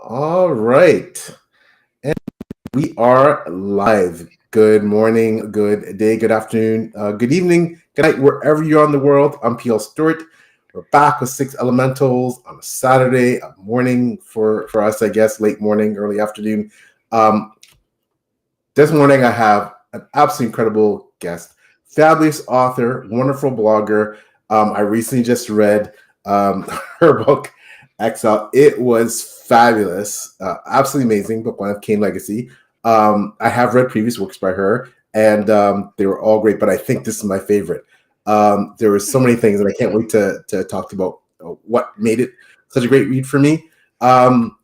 All right. And we are live. Good morning, good day, good afternoon, good evening, good night, wherever you're on the world. I'm PL Stewart. We're back with Six Elementals on a Saturday morning for us, I guess, late morning, early afternoon. Um, this morning, I have an absolutely incredible guest, fabulous author, wonderful blogger. I recently just read her book, Exile. It was fabulous, absolutely amazing. Book one of Kane Legacy. I have read previous works by her, and they were all great. But I think this is my favorite. There were so many things, and I can't wait to talk about what made it such a great read for me.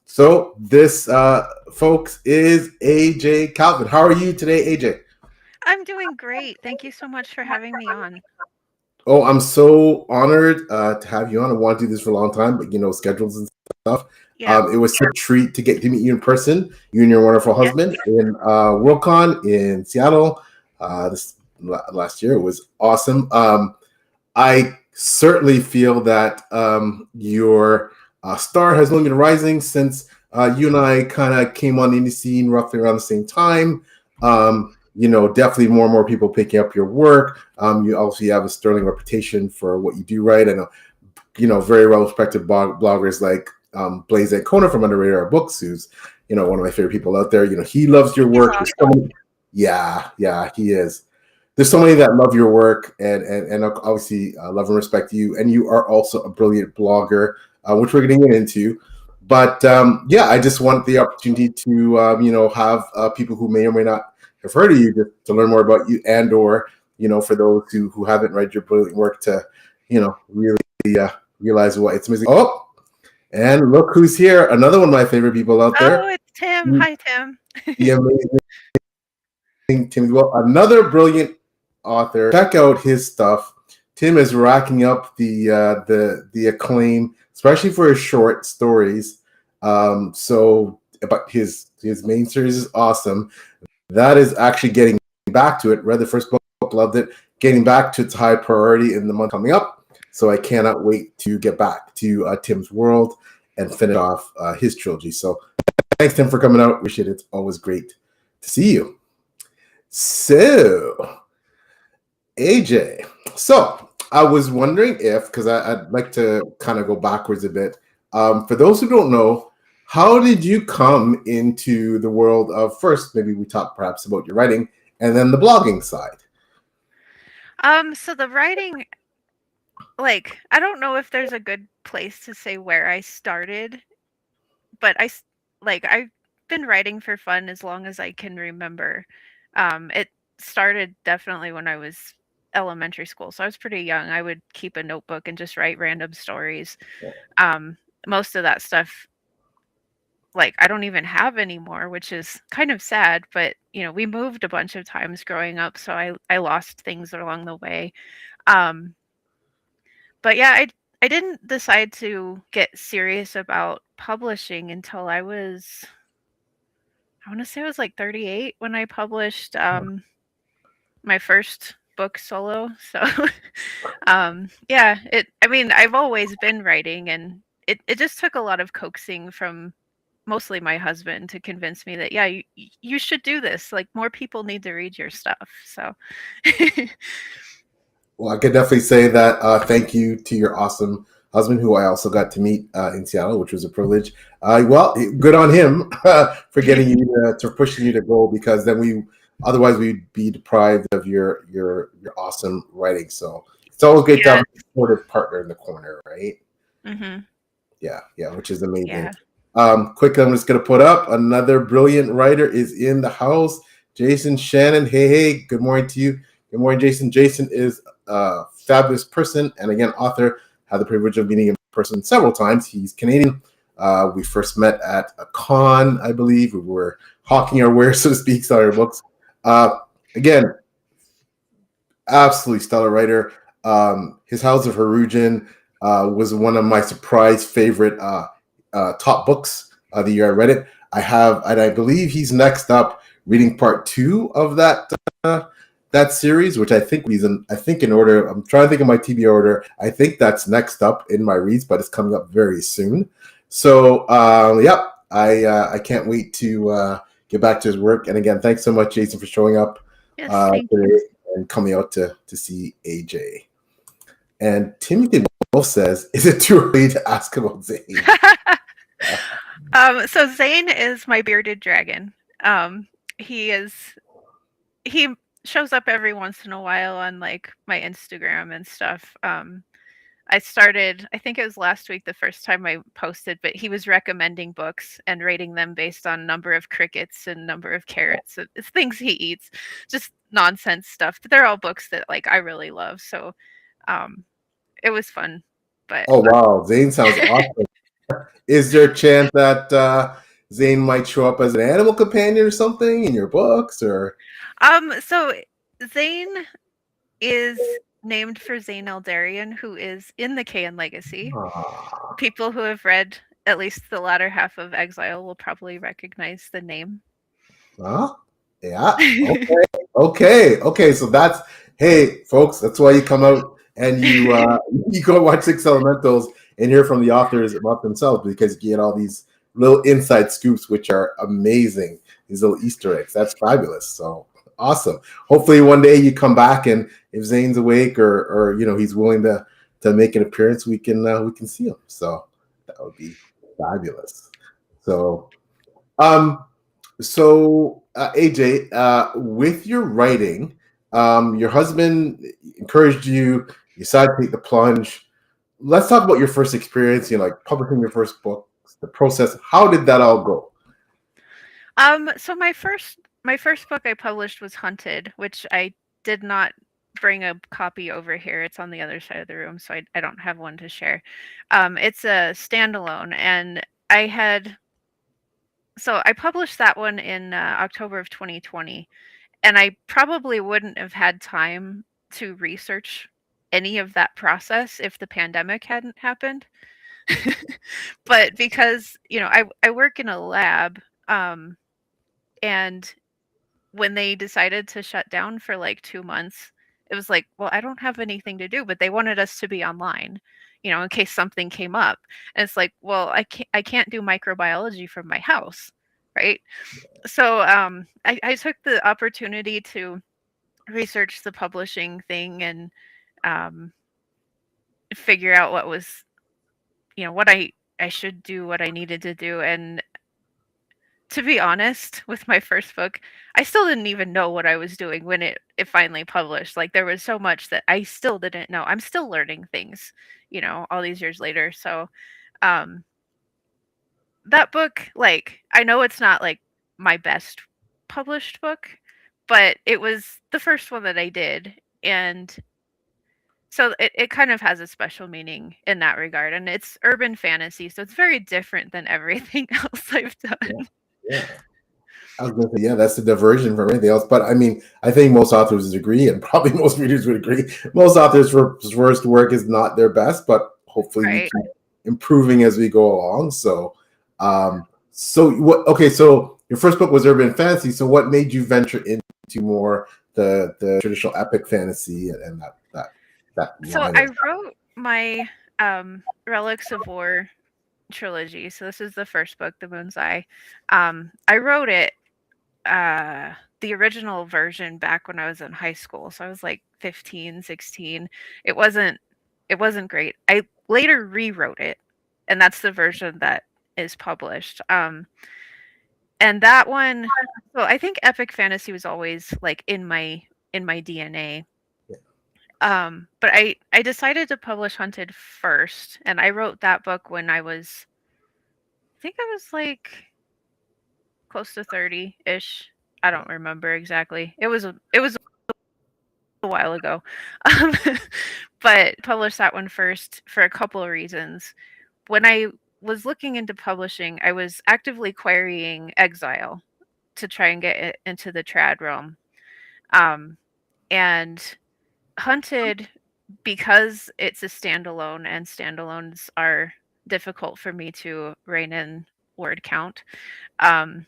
So this, folks, is AJ Calvin. How are you today, AJ? I'm doing great. Thank you so much for having me on. Oh, I'm so honored to have you on. I wanted to do this for a long time, but schedules and stuff. Yeah. It was such a treat to get to meet you in person. You and your wonderful Yes. husband in Worldcon in Seattle this last year. It was awesome. I certainly feel that your star has only been rising since you and I kind of came on the indie scene roughly around the same time. Definitely more and more people picking up your work. You obviously have a sterling reputation for what you do, right? I know, very well respected bloggers like Blaze Ancona from Under Radar Books, who's, one of my favorite people out there. He loves your He's work. awesome. Yeah, he is. There's so many that love your work and obviously love and respect you. And you are also a brilliant blogger, which we're going to get into. But yeah, I just want the opportunity to, have people who may or may not have heard of you to learn more about you, and or, for those who haven't read your brilliant work to, really realize what it's amazing. Oh, and look who's here. Another one of my favorite people out Oh, there. it's Tim. Hi, Tim. The amazing Tim. Well, another brilliant author. Check out his stuff. Tim is racking up the acclaim, especially for his short stories. But his main series is awesome. That is actually getting back to it. Read the first book, loved it. Getting back to its high priority in the month coming up. So I cannot wait to get back to Tim's world and finish off his trilogy. So thanks, Tim, for coming out. Appreciate it. It's always great to see you. So, AJ, so I was wondering if, because I'd like to kind of go backwards a bit. For those who don't know, how did you come into the world of, first, maybe we talk perhaps about your writing, and then the blogging side? So the writing, I don't know if there's a good place to say where I started, but I've been writing for fun as long as I can remember. It started definitely when I was elementary school, so I was pretty young. I would keep a notebook and just write random stories. Um, Most of that stuff I don't even have anymore, which is kind of sad, but we moved a bunch of times growing up, so I lost things along the way. Um, but yeah, I didn't decide to get serious about publishing until I want to say I was like 38 when I published my first book solo. So yeah, I mean, I've always been writing, and it just took a lot of coaxing from mostly my husband to convince me that yeah, you should do this. Like, more people need to read your stuff. So Well, I could definitely say that thank you to your awesome husband, who I also got to meet in Seattle, which was a privilege. Well, good on him for getting you to pushing you to go, because then otherwise we'd be deprived of your awesome writing. So it's always great to have yeah. a supportive partner in the corner, right? Mhm. Yeah, which is amazing. Yeah. Quickly, I'm just gonna put up another brilliant writer is in the house. Jason Shannon. Hey, good morning to you. Good morning, Jason. Jason is a fabulous person, and again, author. Had the privilege of meeting him in person several times. He's Canadian. We first met at a con, I believe. We were hawking our wares, so to speak, selling our books. Again, absolutely stellar writer. His House of Herujan was one of my surprise favorite top books the year I read it. I believe he's next up reading part 2 of that series, which I think in order. I'm trying to think of my TBR order. I think that's next up in my reads, but it's coming up very soon. So, yeah, I can't wait to get back to his work. And again, thanks so much, Jason, for showing up Yes, thank today you. and coming out to see AJ. And Timothy Wolf says, "Is it too early to ask about Zane?" So Zane is my bearded dragon. Um, he is he shows up every once in a while on like my Instagram and stuff. I think it was last week the first time I posted, but he was recommending books and rating them based on number of crickets and number of carrots. It's things he eats, just nonsense stuff. But they're all books that like I really love. So um it was fun. But Oh wow, Zane sounds awesome. Is there a chance that Zane might show up as an animal companion or something in your books? Or so Zane is named for Zane Eldarian, who is in the Kayan Legacy. People who have read at least the latter half of Exile will probably recognize the name. huh? Yeah. Okay. So that's, hey, folks. That's why you come out and you go watch Six Elementals and hear from the authors about themselves, because you get all these little inside scoops, which are amazing. These little Easter eggs. That's fabulous. So awesome. Hopefully one day you come back, and if Zane's awake or he's willing to make an appearance, we can see him. So that would be fabulous. So um AJ, with your writing, your husband encouraged you. You decided to take the plunge. Let's talk about your first experience. Like publishing your first book, the process. How did that all go? So my first book I published was Hunted, which I did not bring a copy over here. It's on the other side of the room, so I don't have one to share. It's a standalone, and I published that one in October of 2020, and I probably wouldn't have had time to research any of that process if the pandemic hadn't happened. But because I work in a lab, and when they decided to shut down for like 2 months, it was like, well, I don't have anything to do, but they wanted us to be online, in case something came up. And it's like, well, I can't do microbiology from my house, right? So I took the opportunity to research the publishing thing and um, figure out what was, what I should do, what I needed to do. And to be honest, with my first book, I still didn't even know what I was doing when it finally published. Like there was so much that I still didn't know. I'm still learning things, all these years later. So, um that book, like I know it's not like my best published book, but it was the first one that I did, and so it kind of has a special meaning in that regard, and it's urban fantasy, so it's very different than everything else I've Yeah. done. Yeah. I was going to say, yeah, that's the diversion from anything else. But I mean, I think most authors would agree, and probably most readers would agree. Most authors' first work is not their best, but hopefully we Right. keep improving as we go along. So, so what? Okay, so your first book was urban fantasy. So, what made you venture into more the traditional epic fantasy and that So line I of? wrote my Relics of War trilogy. So this is the first book, The Moon's Eye. I wrote it, the original version, back when I was in high school. So I was like 15, 16. It wasn't it wasn't great. I later rewrote it, and that's the version that is published. And that one, so I think epic fantasy was always like in my DNA. But I decided to publish Hunted first, and I wrote that book when I think I was like close to 30-ish. I don't remember exactly. It was a while ago. Um, but published that one first for a couple of reasons. When I was looking into publishing, I was actively querying Exile to try and get it into the trad realm. Um, and Hunted, because it's a standalone and standalones are difficult for me to rein in word count. Um,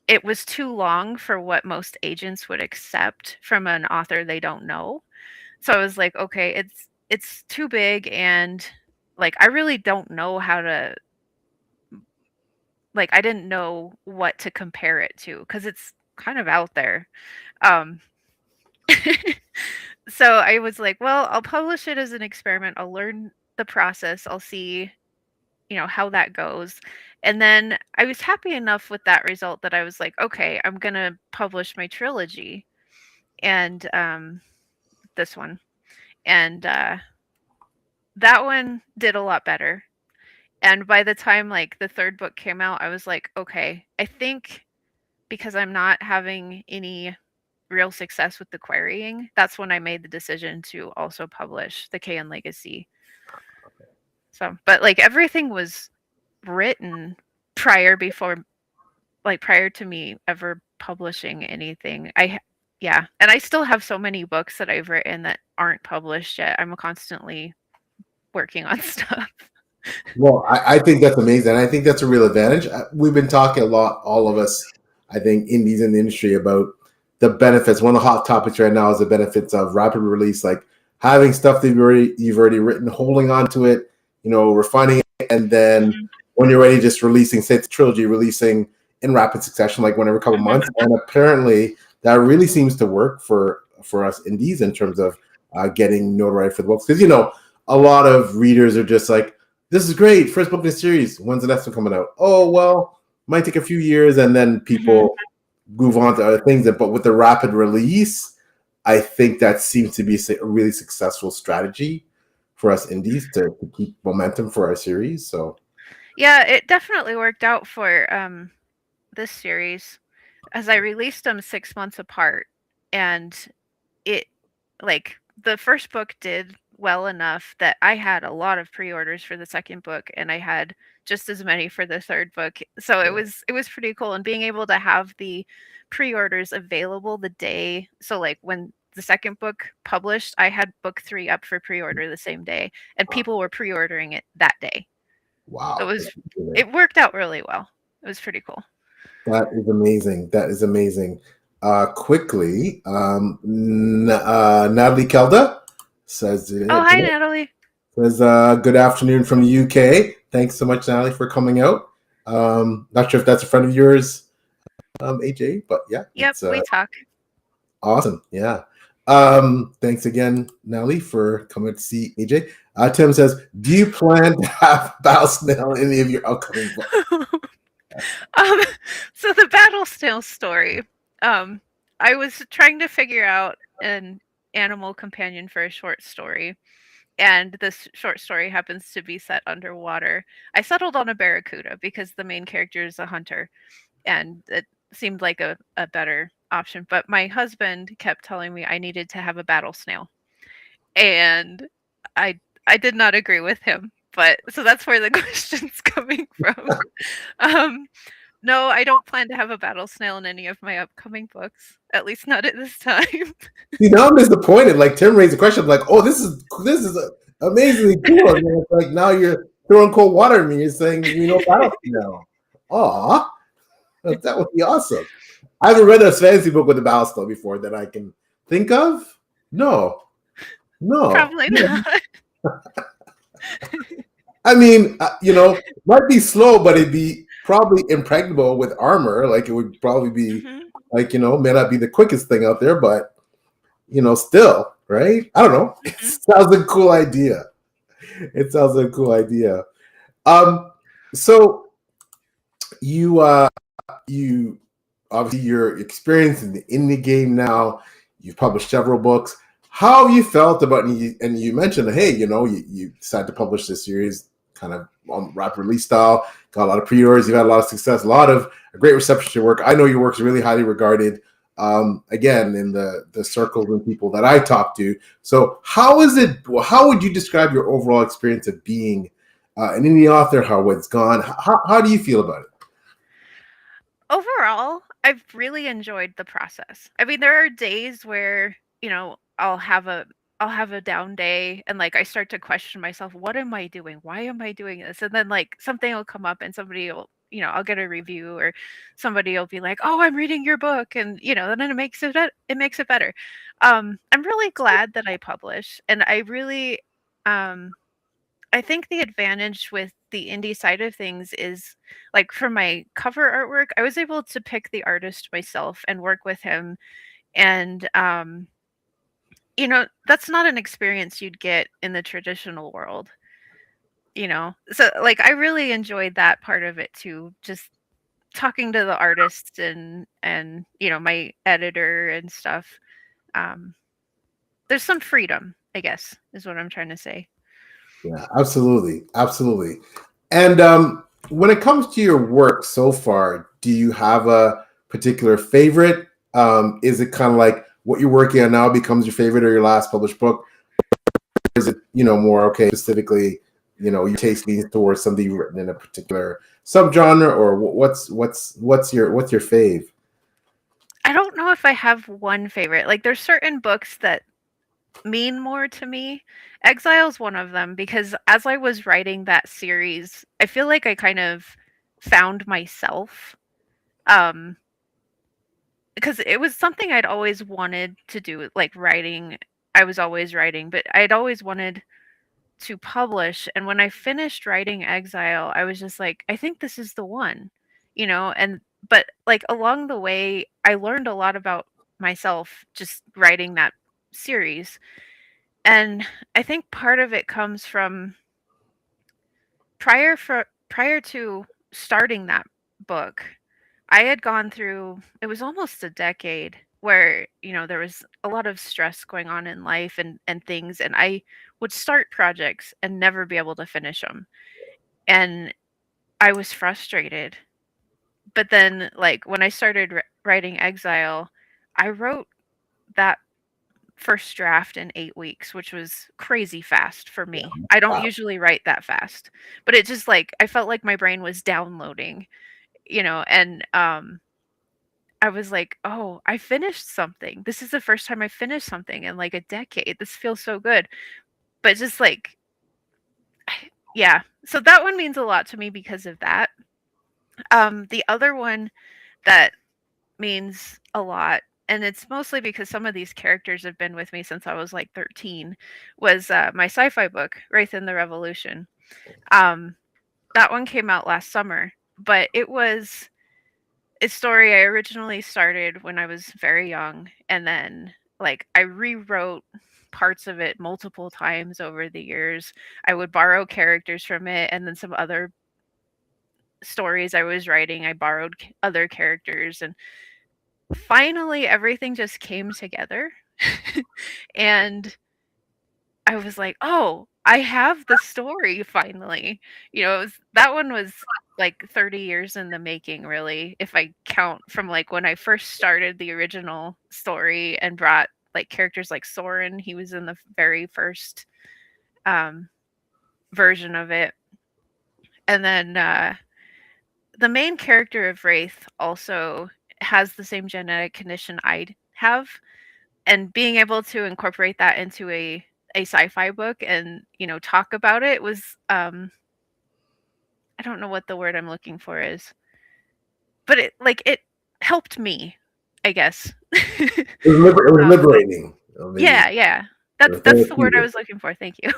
it was too long for what most agents would accept from an author they don't know. So I was like, okay, it's too big, and like I really don't know how to like I didn't know what to compare it to because it's kind of out there. Um, so I was like, well, I'll publish it as an experiment. I'll learn the process. I'll see, how that goes. And then I was happy enough with that result that I was like, okay, I'm going to publish my trilogy and this one. And that one did a lot better. And by the time like the third book came out, I was like, okay, I think because I'm not having any real success with the querying, that's when I made the decision to also publish the Kayan Legacy. So, but like everything was written prior to me ever publishing anything. Yeah, and I still have so many books that I've written that aren't published yet. I'm constantly working on stuff. Well, I think that's amazing. I think that's a real advantage. We've been talking a lot, all of us, I think, indies in the industry about the benefits. One of the hot topics right now is the benefits of rapid release, like having stuff that you've already written, holding on to it, refining it, and then when you're ready, just releasing, say it's a trilogy, releasing in rapid succession, like whenever a couple months. And apparently, that really seems to work for us indies in terms of getting notoriety for the books, because a lot of readers are just like, this is great. First book in the series. When's the next one coming out? Oh, well, might take a few years, and then people move on to other things. But with the rapid release, I think that seems to be a really successful strategy for us indies to keep momentum for our series. So yeah, it definitely worked out for this series, as I released them 6 months apart, and it like the first book did well enough that I had a lot of pre-orders for the second book, and I had just as many for the third book. So it was pretty cool, and being able to have the pre-orders available the day. So like when the second book published, I had book 3 up for pre-order the same day, and people were pre-ordering it that day. wow, It worked out really well. It was pretty cool. that is amazing. That is amazing. Quickly, Natalie Kelda says, Oh, hi, Natalie. says, good afternoon from the UK. Thanks so much, Natalie, for coming out. Not sure if that's a friend of yours, AJ, but yeah. Yep, we talk. Awesome. Yeah. Thanks again, Natalie, for coming to see AJ. Tim says, do you plan to have Battle Snail in any of your upcoming books? So the Battle Snail story, I was trying to figure out an animal companion for a short story, and this short story happens to be set underwater. I settled on a barracuda because the main character is a hunter, and it seemed like a better option. But my husband kept telling me I needed to have a battle snail, and I did not agree with him. But so that's where the question's coming from. Um, no, I don't plan to have a battle snail in any of my upcoming books. At least not at this time. See, now I'm disappointed. Like Tim raised a question, I'm like, oh, this is amazingly cool. And then it's like now you're throwing cold water at me. You're saying Battle Snail. Aw, that would be awesome. I haven't read a fantasy book with a battle snail before that I can think of. No. Probably not. I mean, might be slow, but it'd be probably impregnable with armor. Like it would probably be like, may not be the quickest thing out there, but still, right? I don't know. It sounds like a cool idea. So you obviously you're experienced in the indie game now. You've published several books. How have you felt about and you mentioned that, hey, you decided to publish this series kind of on rapid release style, got a lot of pre-orders, you've had a lot of success, a lot of great reception to your work. I know your work is really highly regarded, again, in the circles and people that I talk to. So how would you describe your overall experience of being an indie author, how it's gone? How do you feel about it? Overall, I've really enjoyed the process. I mean, there are days where, I'll have a down day and like I start to question myself, what am I doing? Why am I doing this? And then like something will come up and somebody will, I'll get a review or somebody will be like, "Oh, I'm reading your book." And, then it makes it better. I'm really glad that I publish, and I really I think the advantage with the indie side of things is like for my cover artwork, I was able to pick the artist myself and work with him. And that's not an experience you'd get in the traditional world. So like I really enjoyed that part of it too, just talking to the artists and my editor and stuff. um there's some freedom, I guess, is what I'm trying to say. Yeah, absolutely, absolutely. And when it comes to your work so far, do you have a particular favorite? Is it kind of like what you're working on now becomes your favorite or your last published book? Or is it more okay specifically? Your taste leans towards something you've written in a particular subgenre, or what's your fave? I don't know if I have one favorite. Like there's certain books that mean more to me. Exile's one of them because as I was writing that series, I feel like I kind of found myself. Because it was something I'd always wanted to do, like writing. I was always writing, but I'd always wanted to publish. And when I finished writing Exile, I was just like, I think this is the one. But like along the way, I learned a lot about myself just writing that series. And I think part of it comes from prior to starting that book, I had gone through, it was almost a decade where, there was a lot of stress going on in life and things, and I would start projects and never be able to finish them. And I was frustrated. But then like when I started writing Exile, I wrote that first draft in 8 weeks, which was crazy fast for Yeah. me. I don't Wow. usually write that fast, but it just like I felt like my brain was downloading, and I was like, "Oh, I finished something. This is the first time I finished something in like a decade. This feels so good." But just like yeah. So that one means a lot to me because of that. The other one that means a lot, and it's mostly because some of these characters have been with me since I was like 13, was my sci-fi book, Wraith in the Revolution. That one came out last summer, but it was a story I originally started when I was very young, and then like I rewrote parts of it multiple times over the years. I would borrow characters from it, and then some other stories I was writing, I borrowed other characters, and finally everything just came together. And I was like, "Oh, I have the story finally." That one was like 30 years in the making, really, if I count from like when I first started the original story and brought like characters like Soren. He was in the very first um, version of it. And then the main character of Wraith also has the same genetic condition I have. And being able to incorporate that into a sci-fi book and talk about it was I don't know what the word I'm looking for is, but it helped me, I guess. It was liberating. Maybe. Yeah, that's the word I was looking for. Thank you.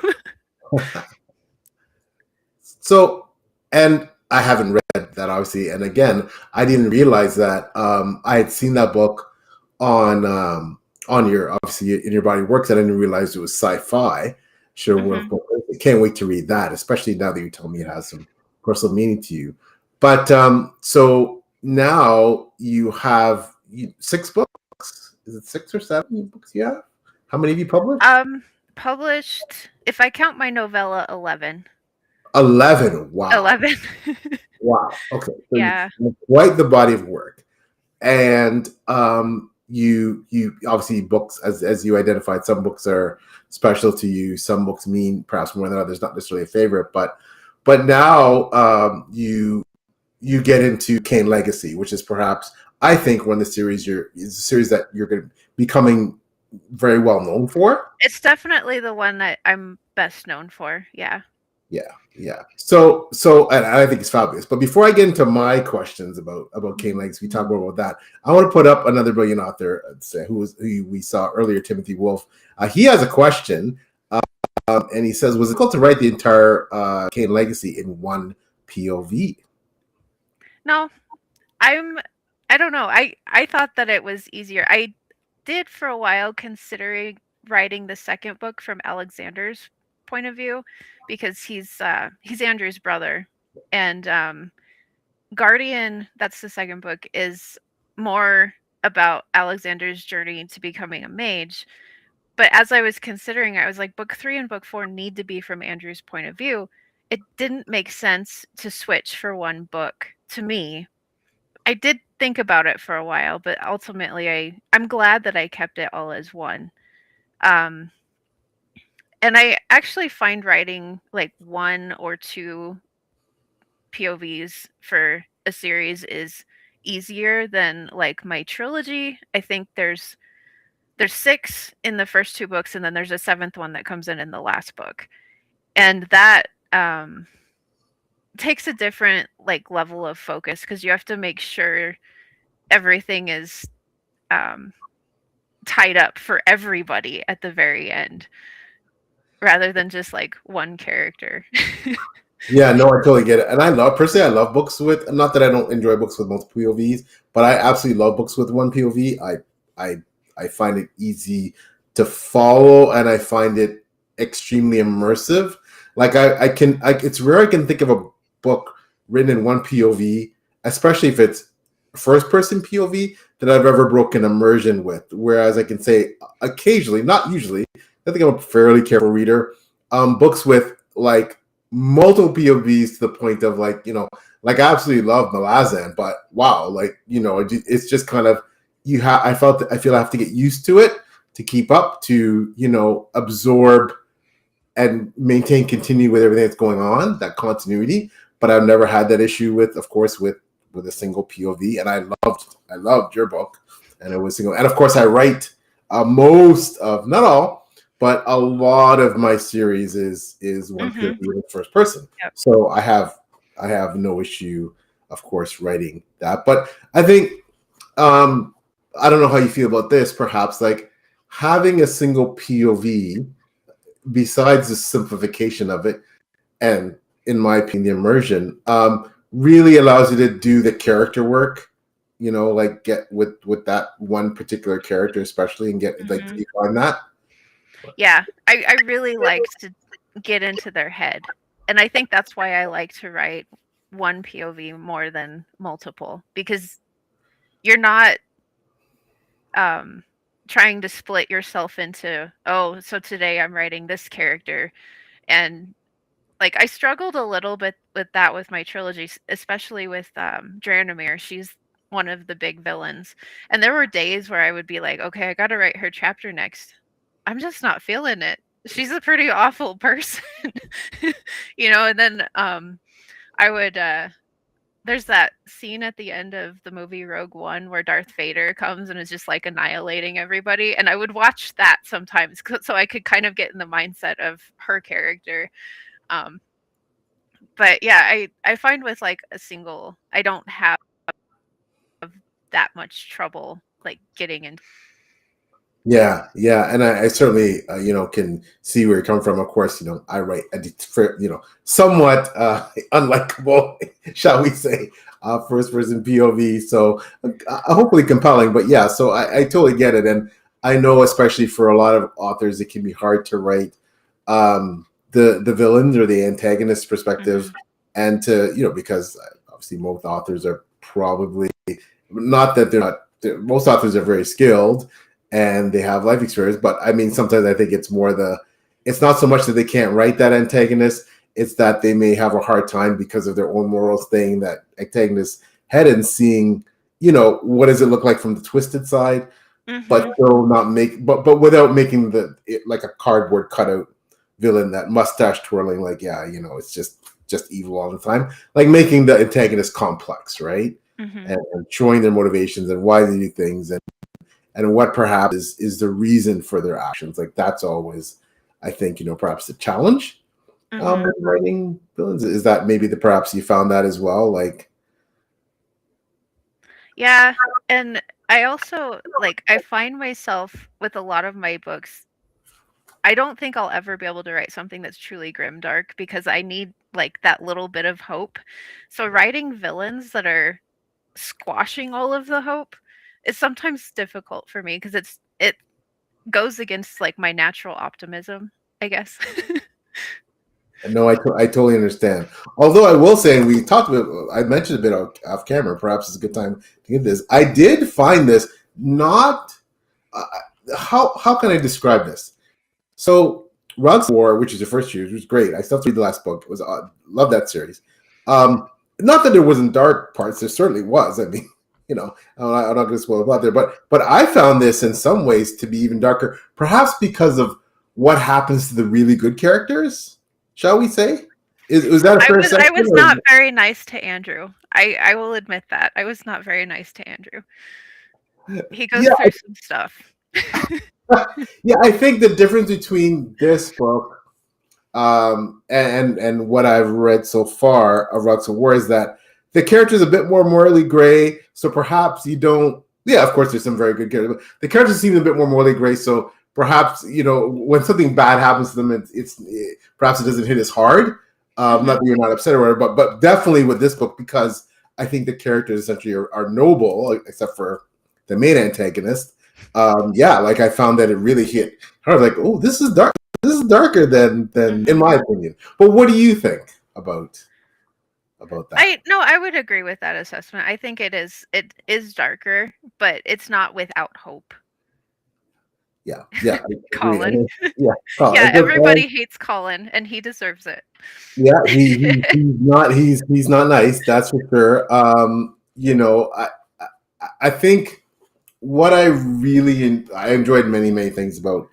So, and I haven't read that obviously, and again, I didn't realize that I had seen that book on your obviously in your body works. I didn't realize it was sci-fi. Sure, can't wait to read that, especially now that you tell me it has some personal meaning to you. But so now you have 6 books. Is it 6 or 7 books you have? How many have you published? Published, if I count my novella, 11. 11. Wow. 11. Wow. Okay. So Yeah. quite the body of work. And you obviously books, as you identified, some books are special to you, some books mean perhaps more than others, not necessarily a favorite, but now you get into Kane Legacy, which is perhaps, I think, one of the series is a series that you're going to becoming very well known for. It's definitely the one that I'm best known for. Yeah. So and I think it's fabulous. But before I get into my questions about Kane Legacy, we talk more about that. I want to put up another brilliant author who we saw earlier, Timothy Wolf. He has a question. And he says, was it difficult to write the entire Kane legacy in one POV? No, I don't know. I thought that it was easier. I did for a while considering writing the second book from Alexander's point of view because he's Andrew's brother, and Guardian, that's the second book, is more about Alexander's journey to becoming a mage. But as I was considering, I was like, book 3 and book 4 need to be from Andrew's point of view. It didn't make sense to switch for one book to me. I did think about it for a while, but ultimately I'm glad that I kept it all as one. And I actually find writing like 1 or 2 POVs for a series is easier than like my trilogy. I think there's 6 in the first 2 books, and then there's a 7th one that comes in the last book. And that takes a different like level of focus because you have to make sure everything is tied up for everybody at the very end rather than just like one character. Yeah, no, I totally get it. And I love books with, not that I don't enjoy books with multiple POVs, but I absolutely love books with one POV. I find it easy to follow, and I find it extremely immersive. Like it's rare I can think of a book written in one POV, especially if it's first person POV, that I've ever broken immersion with. Whereas I can say occasionally, not usually, I think I'm a fairly careful reader. Books with like multiple POVs to the point of like, like I absolutely love Malazan, but wow, like, it's just kind of, I feel I have to get used to it to keep up, to, absorb and continue with everything that's going on, that continuity. But I've never had that issue with, of course, with a single POV. And I loved your book, and it was single. And of course, I write most of, not all, but a lot of my series is one POV in first person. Yep. So I have no issue, of course, writing that. But I think I don't know how you feel about this. Perhaps like having a single POV, besides the simplification of it, and in my opinion, the immersion, really allows you to do the character work. Like get with that one particular character, especially, and get like deep on that. Yeah, I really like to get into their head, and I think that's why I like to write one POV more than multiple, because you're not trying to split yourself into, oh, so today I'm writing this character. And like I struggled a little bit with that with my trilogy, especially with Dranomir. She's one of the big villains, and there were days where I would be like, okay, I gotta write her chapter next. I'm just not feeling it. She's a pretty awful person. And then I would there's that scene at the end of the movie Rogue One where Darth Vader comes and is just like annihilating everybody, and I would watch that sometimes so I could kind of get in the mindset of her character. But yeah, I find with like a single, I don't have that much trouble like getting into. Yeah, and I certainly can see where you're coming from. Of course, I write somewhat unlikable, shall we say, first person POV. So hopefully compelling, but yeah. So I totally get it, and I know especially for a lot of authors, it can be hard to write the villains or the antagonist perspective, and to because obviously most authors are probably not that they're not. Most authors are very skilled and they have life experience, but I mean, sometimes I think it's more it's not so much that they can't write that antagonist, it's that they may have a hard time because of their own morals staying that antagonist head and seeing, what does it look like from the twisted side, but still not but without making it like a cardboard cutout villain, that mustache twirling, like, yeah, it's just evil all the time, like making the antagonist complex, right? And showing their motivations and why they do things, and what perhaps is the reason for their actions. Like that's always, I think, perhaps the challenge with writing villains. Is that maybe perhaps you found that as well? Like, yeah, and I also like I find myself with a lot of my books I don't think I'll ever be able to write something that's truly grimdark because I need like that little bit of hope. So writing villains that are squashing all of the hope is sometimes difficult for me because it goes against like my natural optimism, I guess. No, I totally understand. Although I will say, and we talked about, I mentioned a bit off camera. Perhaps it's a good time to get this. I did find this not. Uh, how can I describe this? So, Rugs of War, which is your first series, was great. I still have to read the last book. It was love that series. Not that there wasn't dark parts. There certainly was. I mean, I'm not going to spoil the plot there, but I found this in some ways to be even darker, perhaps because of what happens to the really good characters. Shall we say? Was that a fair I assessment? was not very nice to Andrew. I will admit that. I was not very nice to Andrew. He goes Yeah, through some stuff. yeah. I think the difference between this book and what I've read so far of Rugs of War is that the character is a bit more morally gray. So perhaps you don't. Yeah, of course, there's some very good characters, but the characters seem a bit more morally gray. So perhaps when something bad happens to them, perhaps it doesn't hit as hard. Not that you're not upset or whatever, but definitely with this book, because I think the characters essentially are noble, except for the main antagonist. Yeah, like I found that it really hit hard. Like, oh, this is dark. This is darker than in my opinion. But what do you think about that? I would agree with that assessment. I think it is darker, but it's not without hope. Yeah, Colin. Yeah, yeah, everybody hates Colin, and he deserves it. Yeah, he's not nice. That's for sure. I think what I enjoyed many things about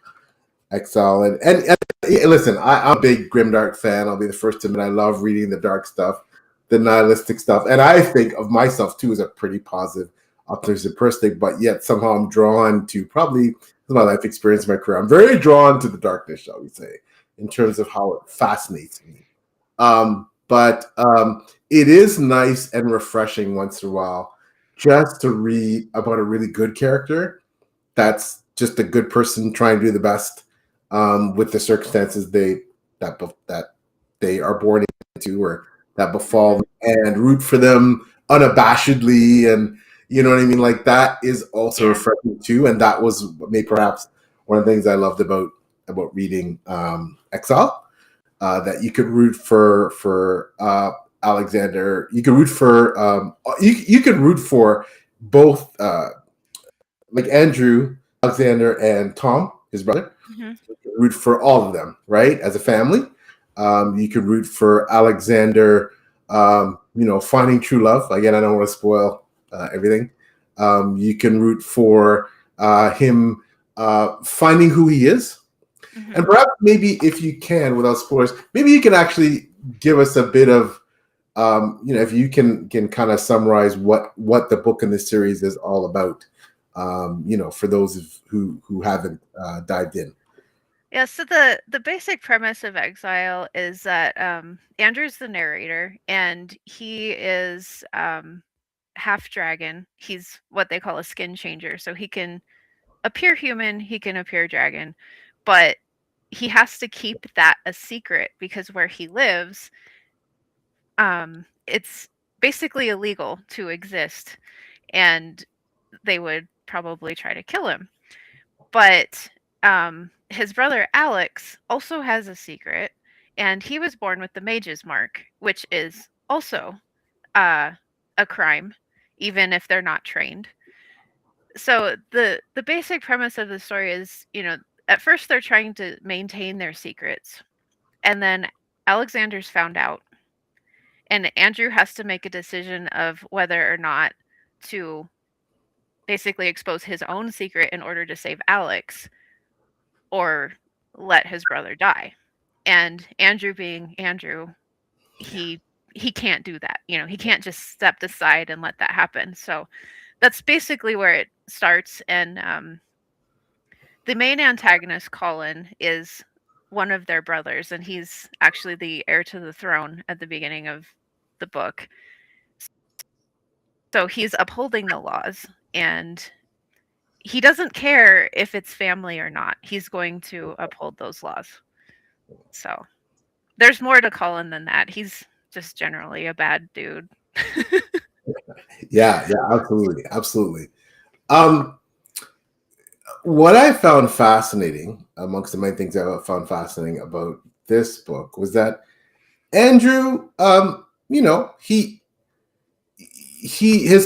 Exile, and listen, I'm a big grimdark fan. I'll be the first to admit I love reading the dark stuff, the nihilistic stuff, and I think of myself too as a pretty positive, optimistic person. But yet somehow I'm drawn to probably my life experience, my career. I'm very drawn to the darkness, shall we say, in terms of how it fascinates me. But it is nice and refreshing once in a while just to read about a really good character that's just a good person trying to do the best with the circumstances that they are born into or that befall them, and root for them unabashedly, and you know what I mean. Like that is also refreshing too, and that was maybe perhaps one of the things I loved about reading Exile. That you could root for Alexander. You could root for you could root for both like Andrew, Alexander, and Tom, his brother. Mm-hmm. Root for all of them, right? As a family, you could root for Alexander. Finding true love. Again, I don't want to spoil everything. You can root for him finding who he is. Mm-hmm. And perhaps maybe if you can, without spoilers, maybe you can actually give us a bit of, if you can kind of summarize what the book in this series is all about, for those who haven't dived in. Yeah, so the basic premise of Exile is that Andrew's the narrator, and he is half dragon. He's what they call a skin changer, so he can appear human, he can appear dragon, but he has to keep that a secret because where he lives, it's basically illegal to exist, and they would probably try to kill him. But his brother Alex also has a secret, and he was born with the Mage's Mark, which is also a crime, even if they're not trained. So the basic premise of the story is, at first they're trying to maintain their secrets, and then Alexander's found out, and Andrew has to make a decision of whether or not to basically expose his own secret in order to save Alex, or let his brother die. And Andrew being Andrew, he can't do that. He can't just step aside and let that happen. So that's basically where it starts. And the main antagonist, Colin, is one of their brothers, and he's actually the heir to the throne at the beginning of the book. So he's upholding the laws, and he doesn't care if it's family or not. He's going to uphold those laws. So there's more to Colin than that. He's just generally a bad dude. Yeah, yeah, absolutely, absolutely. Um, what I found fascinating, amongst the many things I found fascinating about this book, was that Andrew, you know, his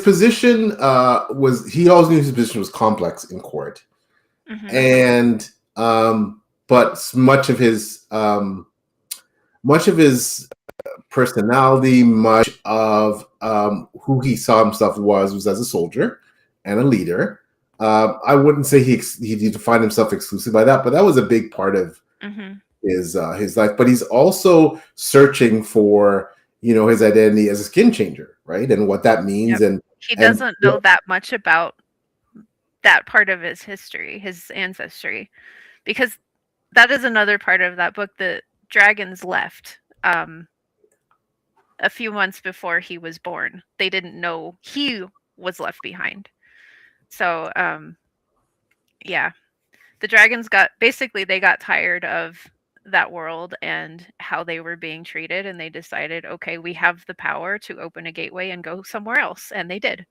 position was, he always knew his position was complex in court, Mm-hmm. and but much of his personality, much of who he saw himself was as a soldier and a leader. I wouldn't say he defined himself exclusively by that, but that was a big part of Mm-hmm. his life. But he's also searching for, you know, his identity as a skin changer, right, and what that means, Yep. He and doesn't know that much about that part of his history, his ancestry, because that is another part of that book. The dragons left a few months before he was born. They didn't know he was left behind. So, yeah, the dragons got tired of that world and how they were being treated, and they decided, okay, we have the power to open a gateway and go somewhere else, and they did.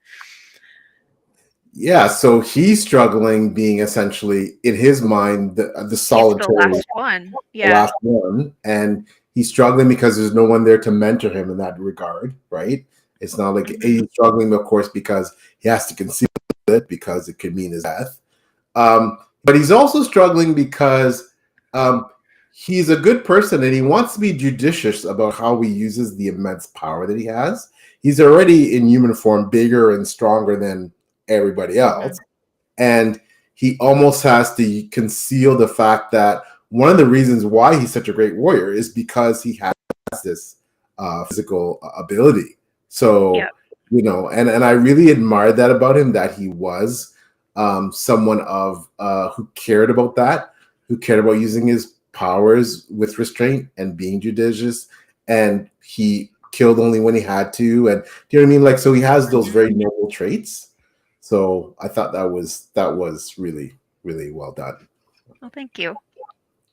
yeah, so he's struggling, being essentially in his mind the He's the solitary, last one. the Yeah. last one, and he's struggling because there's no one there to mentor him in that regard, right? It's not like Mm-hmm. he's struggling, of course, because he has to conceal it because it could mean his death. But he's also struggling because um, he's a good person and he wants to be judicious about how he uses the immense power that he has. He's already in human form bigger and stronger than everybody Mm-hmm. else. And he almost has to conceal the fact that one of the reasons why he's such a great warrior is because he has this physical ability. So, Yeah. you know, and I really admired that about him, that he was someone of who cared about that, who cared about using his powers with restraint and being judicious, and he killed only when he had to, and do you know what I mean? Like, so he has those Mm-hmm. very noble traits. So I thought that was really, really well done. Well, thank you.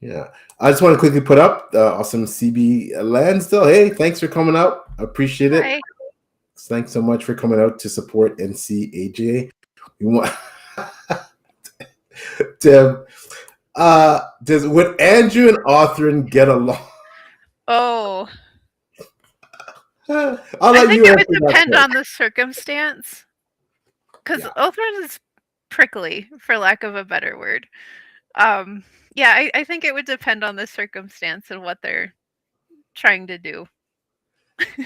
Yeah, I just want to quickly put up awesome CB Lansdale. Hey, thanks for coming out. I appreciate it. Hi. Thanks so much for coming out to support NCAJ. We want Tim. Does would Andrew and Authren get along? Oh, I'll I let think you it would answer that depend first. on the circumstance, because Yeah. Othran is prickly, for lack of a better word. Um, yeah, I think it would depend on the circumstance and what they're trying to do.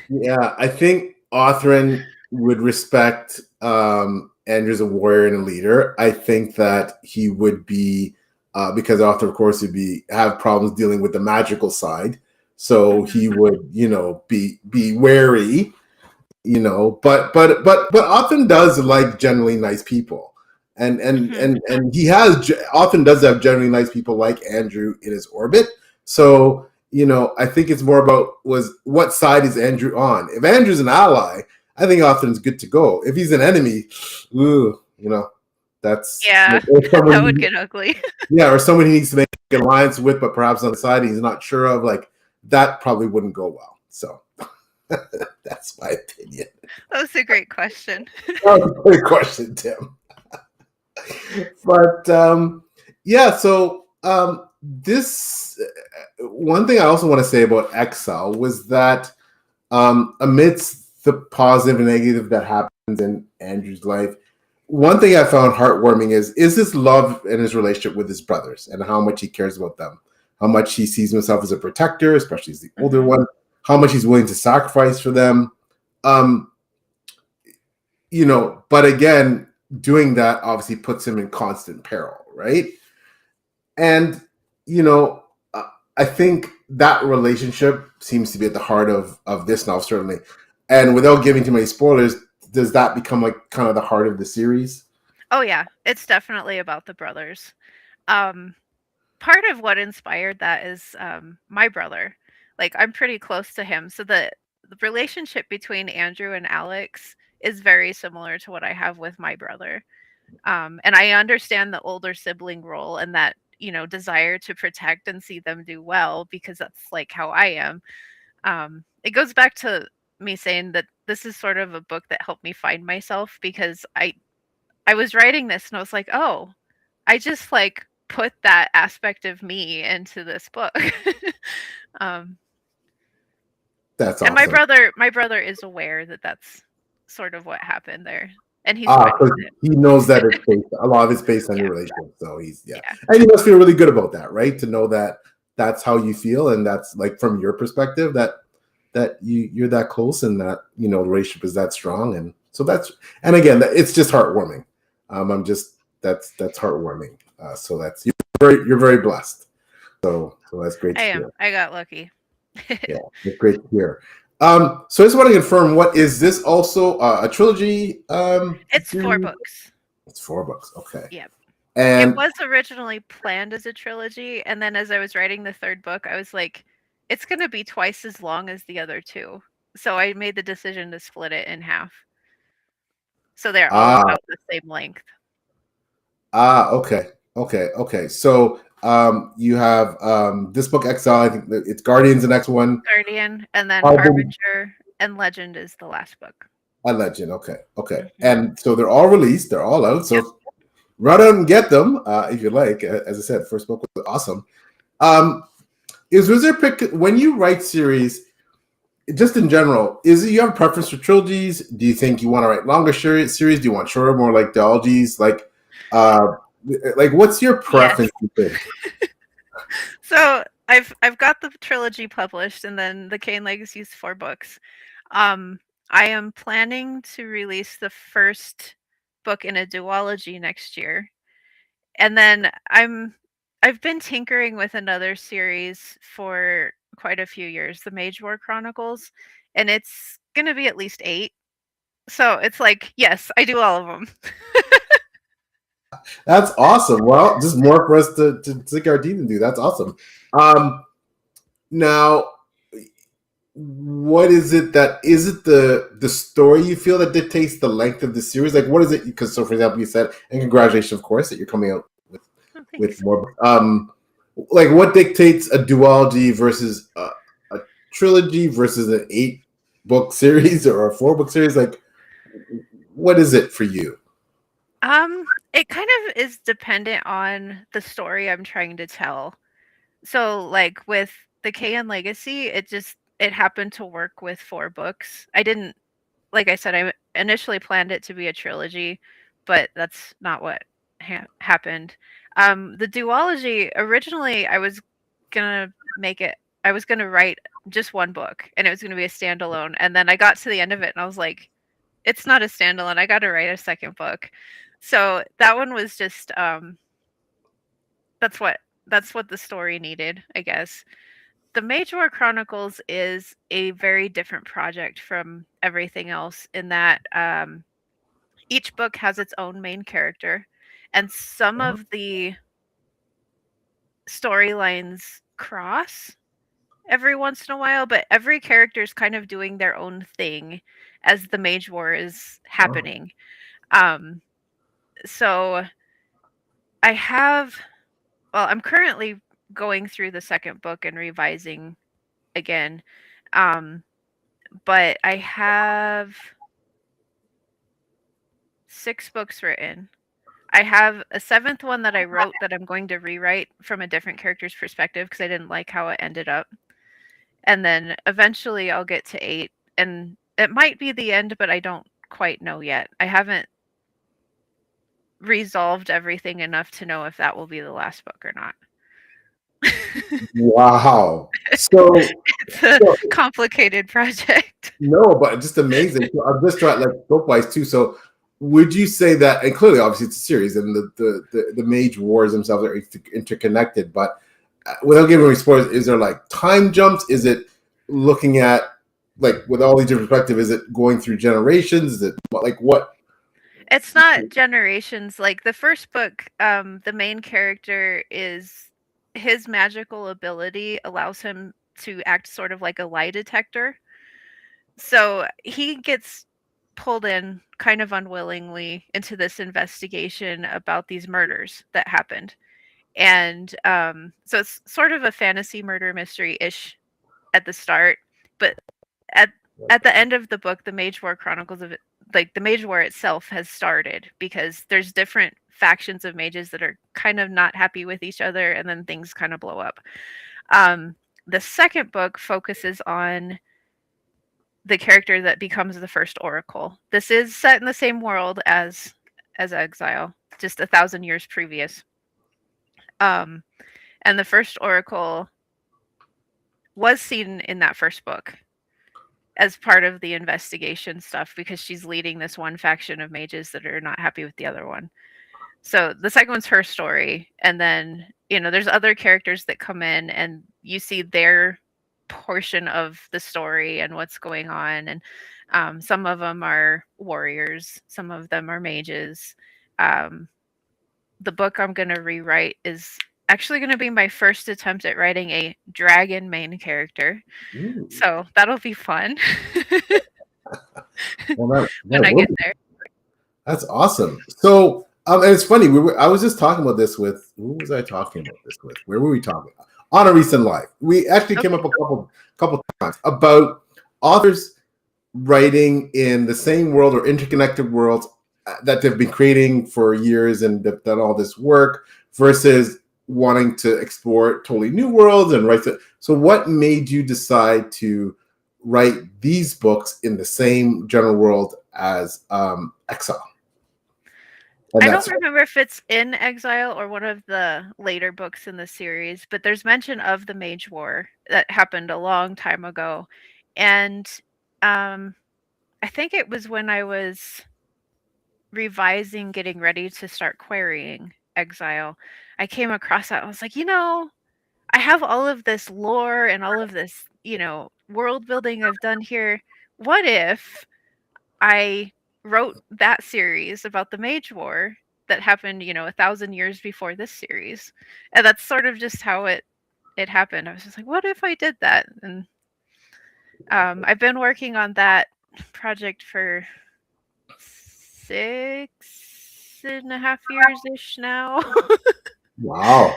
Yeah, I think Othran would respect Andrew as a warrior and a leader. I think that he would be because Othran, of course, would be have problems dealing with the magical side, so Mhm. he would, you know, be wary, you know. But Othran does like generally nice people, Mhm. and he has often does have generally nice people like Andrew in his orbit. So, you know, I think it's more about was what side is Andrew on. If Andrew's an ally, I think Othran's good to go. If he's an enemy, ooh, you know, that's Yeah, or that would someone, get ugly. yeah, or someone he needs to make an alliance with, but perhaps on the side he's not sure of. Like that probably wouldn't go well. So that's my opinion. That was a great question. That was a great question, Tim. But yeah, so this one thing I also want to say about Exile was that amidst the positive and negative that happens in Andrew's life, one thing I found heartwarming is his love and his relationship with his brothers and how much he cares about them, how much he sees himself as a protector, especially as the older Mhm. one, how much he's willing to sacrifice for them. Um, you know, but again, doing that obviously puts him in constant peril, right? And you know, I think that relationship seems to be at the heart of this novel, certainly. And without giving too many spoilers, does that become like kind of the heart of the series? Oh yeah, it's definitely about the brothers. Um, Part of what inspired that is my brother. Like I'm pretty close to him, so the relationship between Andrew and Alex is very similar to what I have with my brother. And I understand the older sibling role and that, desire to protect and see them do well because that's like how I am. It goes back to me saying that this is sort of a book that helped me find myself because I was writing this and I was like, "Oh, I just like put that aspect of me into this book." um, That's and my awesome. brother is aware that that's sort of what happened there, and he's Ah, fine with because it. he knows that it's based a lot of it's based on Yeah, your relationship. So he's yeah. yeah, And you must feel really good about that, right? To know that that's how you feel and that's like from your perspective that you're that close and that the relationship is that strong. And so that's and again it's just heartwarming. I'm just that's heartwarming. So that's you're very blessed. So that's great I to am. hear. I got lucky. Yeah, it's great to hear. So I just want to confirm, what is this also a trilogy It's 4 series? books. It's 4 books. Okay. Yep. It And was originally planned as a trilogy, and then as I was writing the 3rd book, I was like, "It's gonna be twice as long as the other 2." So I made the decision to split it in half. So they're all ah about the same length. okay. Okay. So you have this book Exile, I think that it's Guardians the next one. Guardian, and then Album Harbinger, and Legend is the last book. Legend. Okay. Mhm. And so they're all released, they're all out. Yep. So run out and get them if you like. As I said, first book was awesome. Um was there pick when you write series, just in general, is it you have a preference for trilogies? Do you think you want to write longer series? Do you want shorter, more like duologies? Uh, like what's your Yes. preference? You think? So I've got the trilogy published, and then the Kane Legacy's 4 books. Um, I am planning to release the first book in a duology next year, and then I've been tinkering with another series for quite a few years, the Mage War Chronicles, and it's gonna be at least 8. So it's like, yes, I do all of them. That's awesome. Well, just more for us to sink our teeth into. That's awesome. Now, what is it that is it the story you feel that dictates the length of the series? Like, what is it? Because so, for example, you said, and congratulations, of course, that you're coming out Oh, with thanks. more. Like what dictates a duology versus a trilogy versus an 8 book series or a 4 book series? Like, what is it for you? It kind of is dependent on the story I'm trying to tell. So, like, with the KN Legacy, it happened to work with 4 books. I didn't like I said, I initially planned it to be a trilogy, but that's not what happened. The duology, originally, I was gonna write just 1 book, and it was gonna be a standalone, and then I got to the end of it, and I was like, "It's not a standalone, I gotta write a 2nd book." So, that one was just, that's what that's what the story needed, I guess. The Mage War Chronicles is a very different project from everything else in that, each book has its own main character, and some of the storylines cross every once in a while, but every character is kind of doing their own thing as the Mage War is happening. Um, so I have I'm currently going through the 2nd book and revising again. Um, but I have 6 books written. I have a 7th one that I wrote that I'm going to rewrite from a different character's perspective because I didn't like how it ended up. And then eventually I'll get to 8, and it might be the end, but I don't quite know yet. I haven't resolved everything enough to know if that will be the last book or not. Wow. So, It's a so complicated project. no, but just amazing. So I'm just trying like book wise too. So would you say that, and clearly obviously it's a series and the mage wars themselves are interconnected, but without giving away spoilers, is there like time jumps? Is it looking at like with all these different perspectives, is it going through generations? Is it like what? It's not generations. Like the first book, the main character is his magical ability allows him to act sort of like a lie detector. So he gets pulled in kind of unwillingly into this investigation about these murders that happened. And so it's sort of a fantasy murder mystery ish at the start, but at at the end of the book, the Mage War Chronicles of it, like the Mage War itself has started because there's different factions of mages that are kind of not happy with each other, and then things kind of blow up. The second book focuses on the character that becomes the first Oracle. This is set in the same world as Exile, just 1,000 years previous. And the first Oracle was seen in that first book as part of the investigation stuff because she's leading this one faction of mages that are not happy with the other one. So the second one's her story, and then there's other characters that come in, and you see their portion of the story and what's going on. And some of them are warriors, some of them are mages. The book I'm going to rewrite is actually going to be my first attempt at writing a dragon main character. Ooh. So that'll be fun. Well, when I get there. That's awesome. So, and it's funny. I was just talking about this with who was I talking about this with? Where were we talking about? On a recent live, we actually came up a couple times about authors writing in the same world or interconnected worlds that they've been creating for years and they've done all this work versus wanting to explore totally new worlds and write it. So, what made you decide to write these books in the same general world as Exile? I don't remember if it's in Exile or one of the later books in the series, but there's mention of the Mage War that happened a long time ago. And I think it was when I was revising, getting ready to start querying Exile, I came across that. I was like, I have all of this lore and all of this, world building I've done here. What if I wrote that series about the Mage War that happened, 1,000 years before this series? And that's sort of just how it happened. I was just like, what if I did that? And I've been working on that project for 6.5 years ish now. Wow.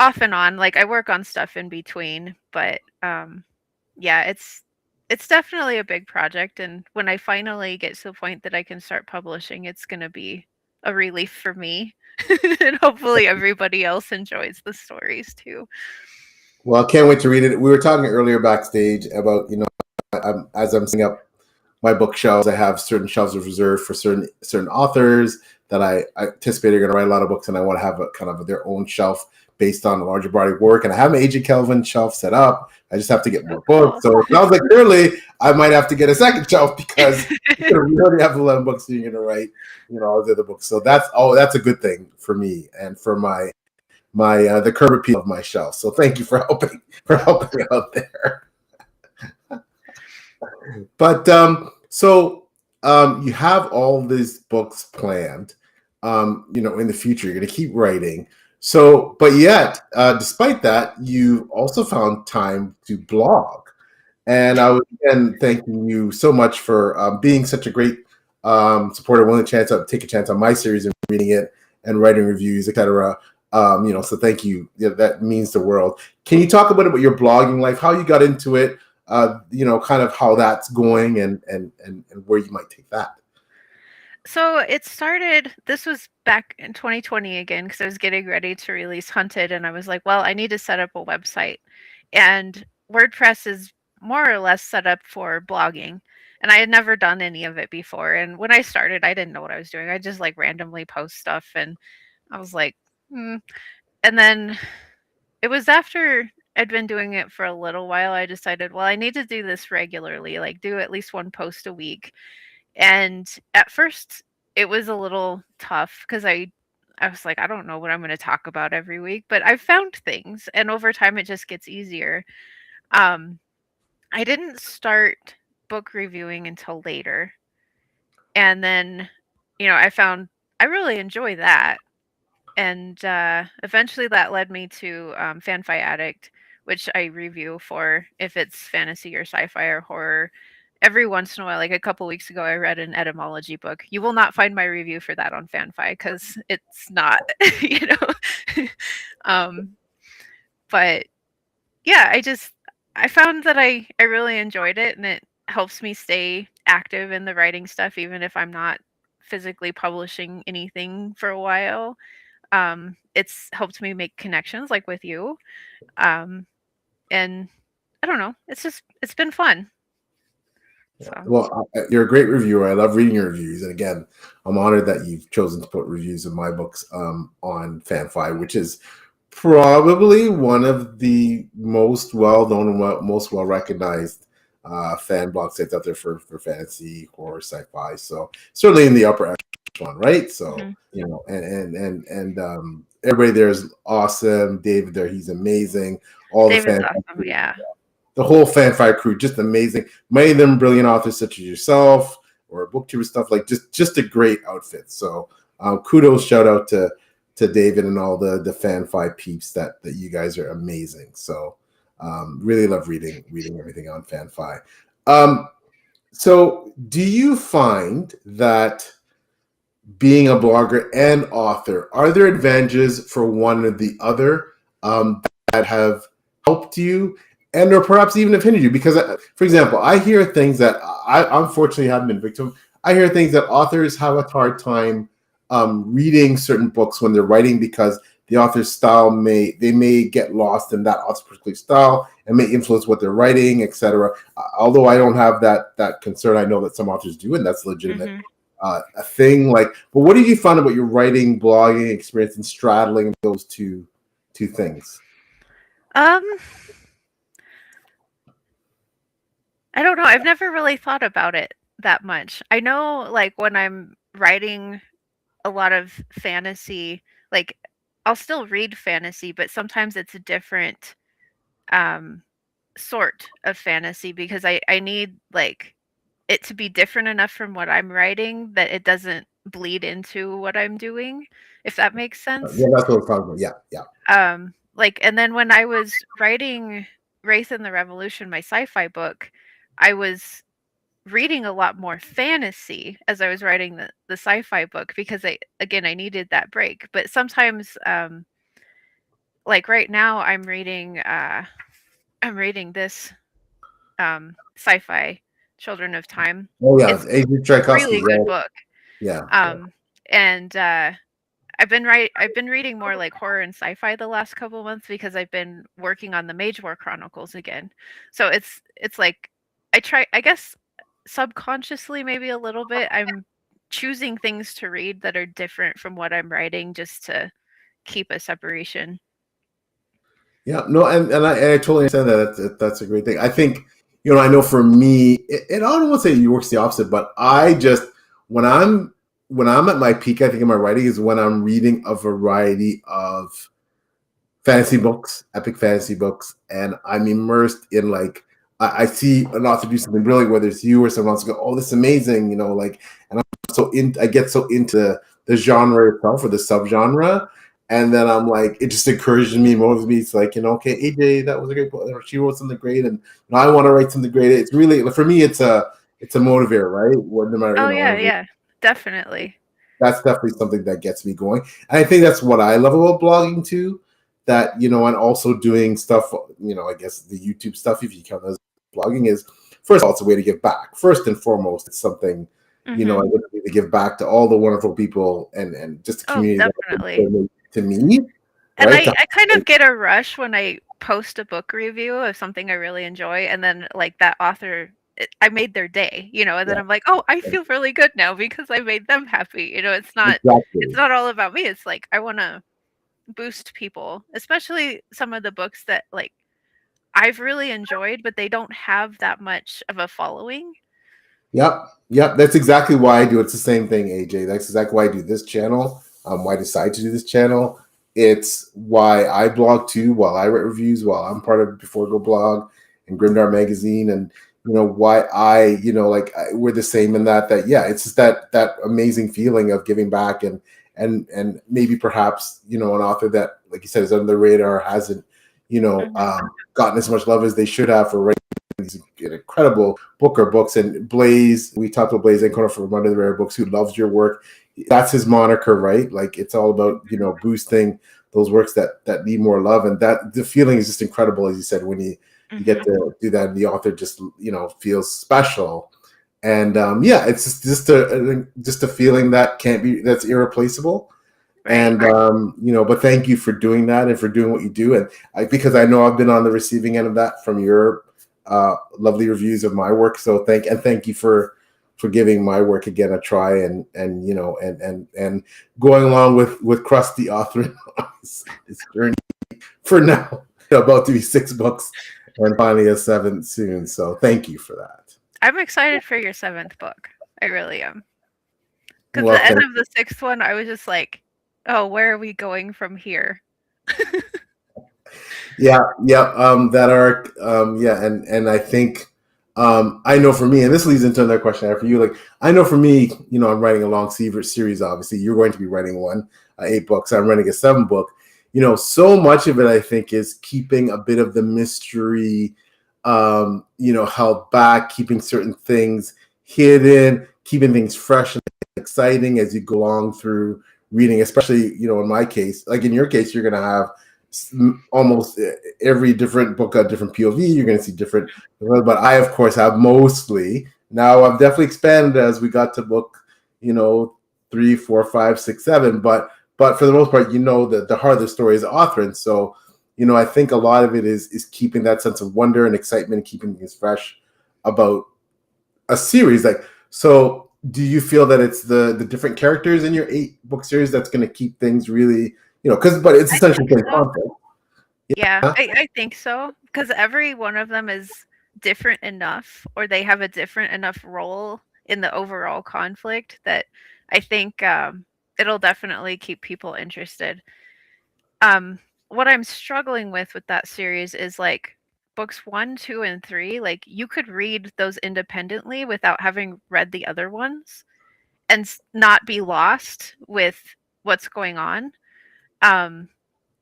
Off and on, like I work on stuff in between, but yeah, it's definitely a big project, and when I finally get to the point that I can start publishing, it's going to be a relief for me. And hopefully everybody else enjoys the stories too. Well, I can't wait to read it. We were talking earlier backstage about, as I'm setting up my bookshelves, I have certain shelves of reserve for certain authors that I anticipate are going to write a lot of books, and I want to have a kind of their own shelf based on a larger body of work. And I have my Agent Kelvin shelf set up. I just have to get more books. So it sounds like clearly I might have to get a second shelf because we already have 11 books that you're going to write, all the other books. So that's a good thing for me and for my the curb appeal of my shelf. So thank you for helping out there. But you have all these books planned, in the future. You're going to keep writing. So, but yet, despite that, you also found time to blog. And I was again thanking you so much for being such a great supporter, willing to take a chance on my series and reading it and writing reviews, etc. So thank you. Yeah, that means the world. Can you talk a bit about your blogging life, how you got into it, kind of how that's going and where you might take that? So it started, this was back in 2020 again, because I was getting ready to release Hunted, and I was like, well, I need to set up a website. And WordPress is more or less set up for blogging. And I had never done any of it before. And when I started, I didn't know what I was doing. I just like randomly post stuff, and I was like, And then it was after I'd been doing it for a little while, I decided, well, I need to do this regularly, like do at least one post a week. And at first, it was a little tough because I was like, I don't know what I'm going to talk about every week, but I've found things, and over time, it just gets easier. I didn't start book reviewing until later, and then, I found I really enjoy that, and eventually that led me to Fanfi Addict, which I review for if it's fantasy or sci-fi or horror. every once in a while, like a couple weeks ago, I read an etymology book. You will not find my review for that on FanFi because it's not, you know. But yeah, I found that I really enjoyed it, and it helps me stay active in the writing stuff, even if I'm not physically publishing anything for a while. It's helped me make connections, like with you, and I don't know. It's been fun. So Well, you're a great reviewer. I love reading your reviews, and again, I'm honored that you've chosen to put reviews of my books on FanFi, which is probably one of the most well-known and most well-recognized fan blog sites out there for fantasy, horror, sci-fi. So certainly in the upper echelon, right? So you know, and everybody there is awesome. David there, he's amazing. All David's the awesome, yeah. The whole FanFi crew, just amazing. Many of them brilliant authors such as yourself or booktuber stuff, like just a great outfit. So kudos, shout out to David and all the FanFi peeps that you guys are amazing. So really love reading everything on FanFi. So do you find that being a blogger and author, are there advantages for one or the other that have helped you? And or perhaps even have hindered you, because, for example, I hear things that I unfortunately haven't been victim. I hear things that authors have a hard time reading certain books when they're writing because the author's style may get lost in that author's particular style and may influence what they're writing, etc. Although I don't have that concern, I know that some authors do, and that's legitimate a thing. Like, but what did you find about your writing, blogging experience, and straddling those two things? I don't know. I've never really thought about it that much. I know, like, when I'm writing a lot of fantasy, like, I'll still read fantasy, but sometimes it's a different sort of fantasy because I need, like, it to be different enough from what I'm writing that it doesn't bleed into what I'm doing, if that makes sense. Yeah, that's what we're talking about. Yeah. Like, and then when I was writing Wraith and the Revolution, my sci-fi book, I was reading a lot more fantasy as I was writing the sci-fi book because I needed that break. But sometimes, like right now, I'm reading this sci-fi Children of Time. Oh yeah, It's Adrian a Tchaikovsky, really good book. Yeah. And I've been reading more like horror and sci-fi the last couple months because I've been working on the Mage War Chronicles again. So it's like I guess subconsciously maybe a little bit I'm choosing things to read that are different from what I'm writing just to keep a separation. Yeah, no, and I totally understand that. That's a great thing. I think, you know, I know for me, I don't want to say it works the opposite, but I just when I'm at my peak, I think in my writing is when I'm reading a variety of fantasy books, epic fantasy books, and I'm immersed in, like, I see an author do something brilliant, whether it's you or someone else, go, oh, this is amazing, you know, like, and I get so into the genre itself or the subgenre. And then I'm like, it just encourages me, motivates me. It's like, you know, okay, AJ, that was a great book. She wrote something great, and you know, I want to write something great. It's really, for me, it's a motivator, right? No matter, Oh you know, yeah, definitely. that's definitely something that gets me going. And I think that's what I love about blogging too. That, you know, and also doing stuff, you know, I guess the YouTube stuff, if you count as blogging, is first of all, it's a way to give back. First and foremost, it's something, you know, I would need to give back to all the wonderful people and just the community. Oh, definitely. To me. And Right? I kind of get a rush when I post a book review of something I really enjoy, and then like that author, I made their day, you know, and then I'm like, oh, I feel really good now because I made them happy. You know, it's not all about me. It's like I want to boost people, especially some of the books that like I've really enjoyed, but they don't have that much of a following. Yep. That's exactly why I do it. It's the same thing, AJ. That's exactly why I do this channel. Why I decide to do this channel. It's why I blog too, while I write reviews, while I'm part of Before Go blog and Grimdark magazine, and you know why I, you know, like we're the same in that yeah, it's just that amazing feeling of giving back and maybe perhaps, you know, an author that, like you said, is under the radar, hasn't, you know, gotten as much love as they should have for writing these incredible books. And Blaze, we talked about Blaze Ancona from Under the Rare Books, who loves your work. That's his moniker, right? Like it's all about, boosting those works that need more love. And that the feeling is just incredible, as you said, when you get to do that, and the author just, feels special. And it's just a feeling that's irreplaceable. Right. And but thank you for doing that and for doing what you do. And because I know I've been on the receiving end of that from your lovely reviews of my work. So thank you for giving my work again a try and going along with Krusty authoring his journey for now. About to be 6 books and finally a 7th soon. So thank you for that. I'm excited for your 7th book. I really am. Because the end of the 6th one, I was just like, oh, where are we going from here? That arc. And I think I know for me, and this leads into another question for you. Like I know for me, I'm writing a long series. Obviously, you're going to be writing 8 books. I'm writing a 7 book. So much of it, I think, is keeping a bit of the mystery, held back, keeping certain things hidden, keeping things fresh and exciting as you go along through reading, especially, in my case, like in your case, you're going to have almost every different book, a different POV. You're going to see different, but I, of course, have mostly. Now I've definitely expanded as we got to book, 3, 4, 5, 6, 7, but for the most part, the heart of the story is the author. And so, I think a lot of it is keeping that sense of wonder and excitement, keeping things fresh about a series. Like, so do you feel that it's the different characters in your 8-book series that's going to keep things really, but it's essentially the same concept. Yeah, I think so. Because every one of them is different enough, or they have a different enough role in the overall conflict that I think it'll definitely keep people interested. What I'm struggling with that series is like books 1, 2, and 3. Like you could read those independently without having read the other ones, and not be lost with what's going on.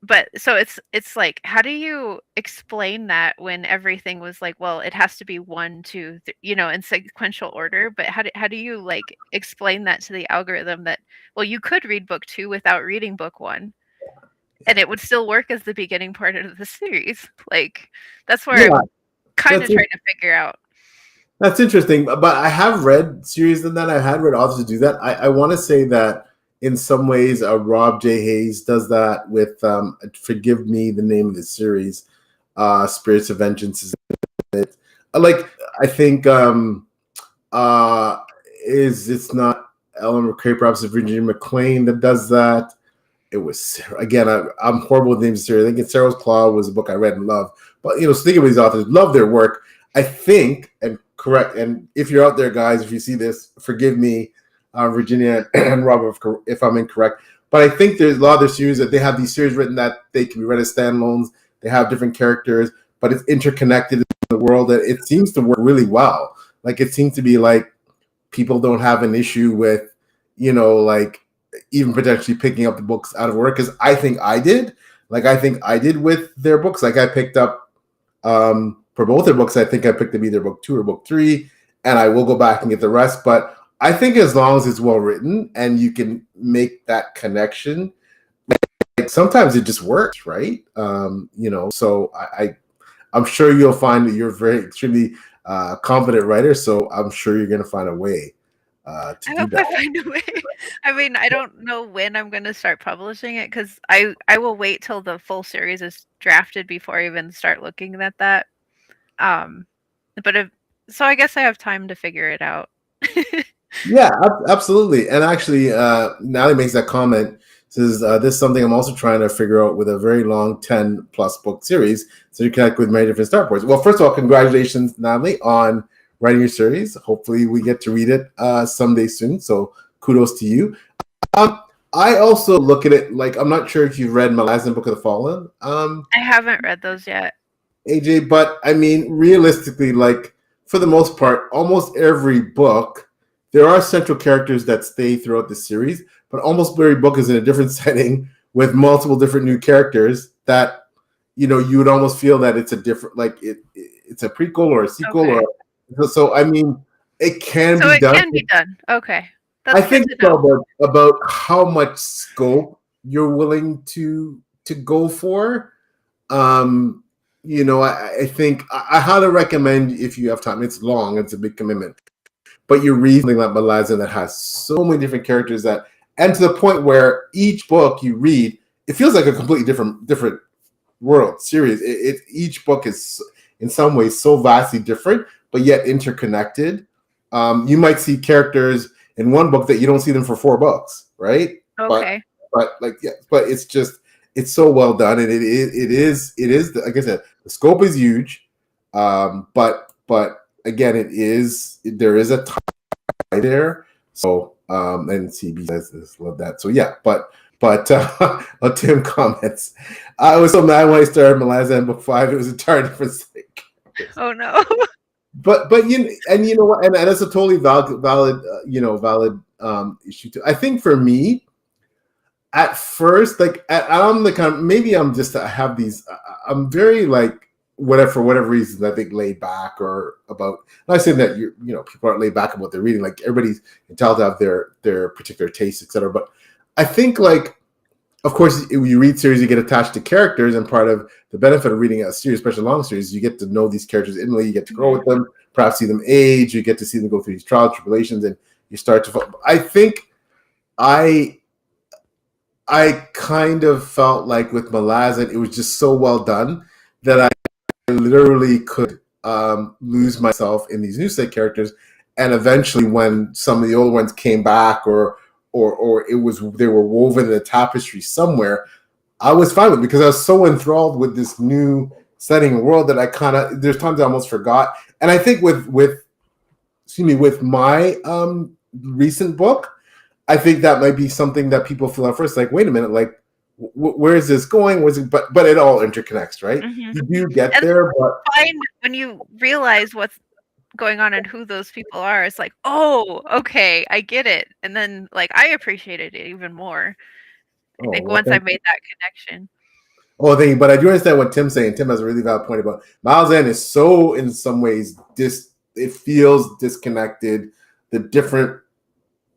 But so it's like, how do you explain that when everything was like, well, it has to be 1, 2, in sequential order, but how do you like explain that to the algorithm that, well, you could read book 2 without reading book 1 and it would still work as the beginning part of the series? Like that's where I'm kind of trying to figure out. That's interesting, but I have read series than that. I had read authors do that. I want to say that in some ways, Rob J. Hayes does that with, forgive me, the name of the series, Spirits of Vengeance. Is it? Like, I think it's not Ellen McCrae, perhaps it's Virginia McLean that does that. It was, again, I'm horrible with names of series. I think Sarah's Claw was a book I read and loved. But, speaking of these authors, love their work. I think, and correct, and if you're out there, guys, if you see this, forgive me, Virginia and Robert, if I'm incorrect. But I think there's a lot of their series that they have these series written that they can be read as standalones. They have different characters, but it's interconnected in the world that it seems to work really well. Like it seems to be like people don't have an issue with, like even potentially picking up the books out of work. Because I think I did. Like I think I did with their books. Like I picked up for both their books. I think I picked up either book 2 or book 3, and I will go back and get the rest. But I think as long as it's well written and you can make that connection, like sometimes it just works, right? So I'm sure you'll find that you're a very extremely competent writer. So I'm sure you're going to find a way to do that. I find a way. I mean, I don't know when I'm going to start publishing it because I will wait till the full series is drafted before I even start looking at that. So I guess I have time to figure it out. Yeah, absolutely. And actually, Natalie makes that comment, says, this is something I'm also trying to figure out with a very long 10-plus book series, so you connect with many different start points. Well, first of all, congratulations, Natalie, on writing your series. Hopefully we get to read it someday soon, so kudos to you. I also look at it like, I'm not sure if you've read Malazan Book of the Fallen. I haven't read those yet. AJ, but I mean, realistically, like, for the most part, almost every book, there are central characters that stay throughout the series, but almost every book is in a different setting with multiple different new characters that, you would almost feel that it's a different, like it's a prequel or a sequel, Okay. or so. I mean, it can So be it done. can be done. Okay. I That's good think to it's know. all about how much scope you're willing to go for. Um, I think I highly recommend if you have time. It's long, it's a big commitment, but you're reading something like Malazan that has so many different characters and to the point where each book you read, it feels like a completely different world series. Each book is in some ways so vastly different, but yet interconnected. You might see characters in one book that you don't see them for 4 books, right? Okay. But it's so well done, and it is like I said, the scope is huge, but again, there is a tie there. So and CB says this, love that. So yeah, but Tim comments. I was so mad when I started Malazan book 5. It was entirely different thing. Oh no. But you know what, and that's a totally valid valid issue too. I think for me, at first, like I'm the kind of, maybe I'm just I have these. I'm very like whatever for whatever reasons I think laid back or about. I'm not saying that people aren't laid back about their reading. Like everybody's entitled to have their particular tastes, etc. But I think like of course, when you read series, you get attached to characters, and part of the benefit of reading a series, especially a long series, you get to know these characters intimately. You get to grow with them, perhaps see them age. You get to see them go through these trials, tribulations, and you start to. I think I kind of felt like with Malazan, it was just so well done that I literally could lose myself in these new set characters, and eventually, when some of the old ones came back, or they were woven in a tapestry somewhere, I was fine with it because I was so enthralled with this new setting and world that I kind of there's times I almost forgot. And I think with my recent book, I think that might be something that people feel at first like, wait a minute, like where is this going? Was it? But it all interconnects, right? Mm-hmm. You do get And there, but fine when you realize what's going on and who those people are. It's like, oh, okay, I get it. And then like I appreciated it even more. I oh, think well, once I made that connection. oh, thank you. But I do understand what Tim's saying. Tim has a really valid point about Malazan is so in some ways it feels disconnected. The different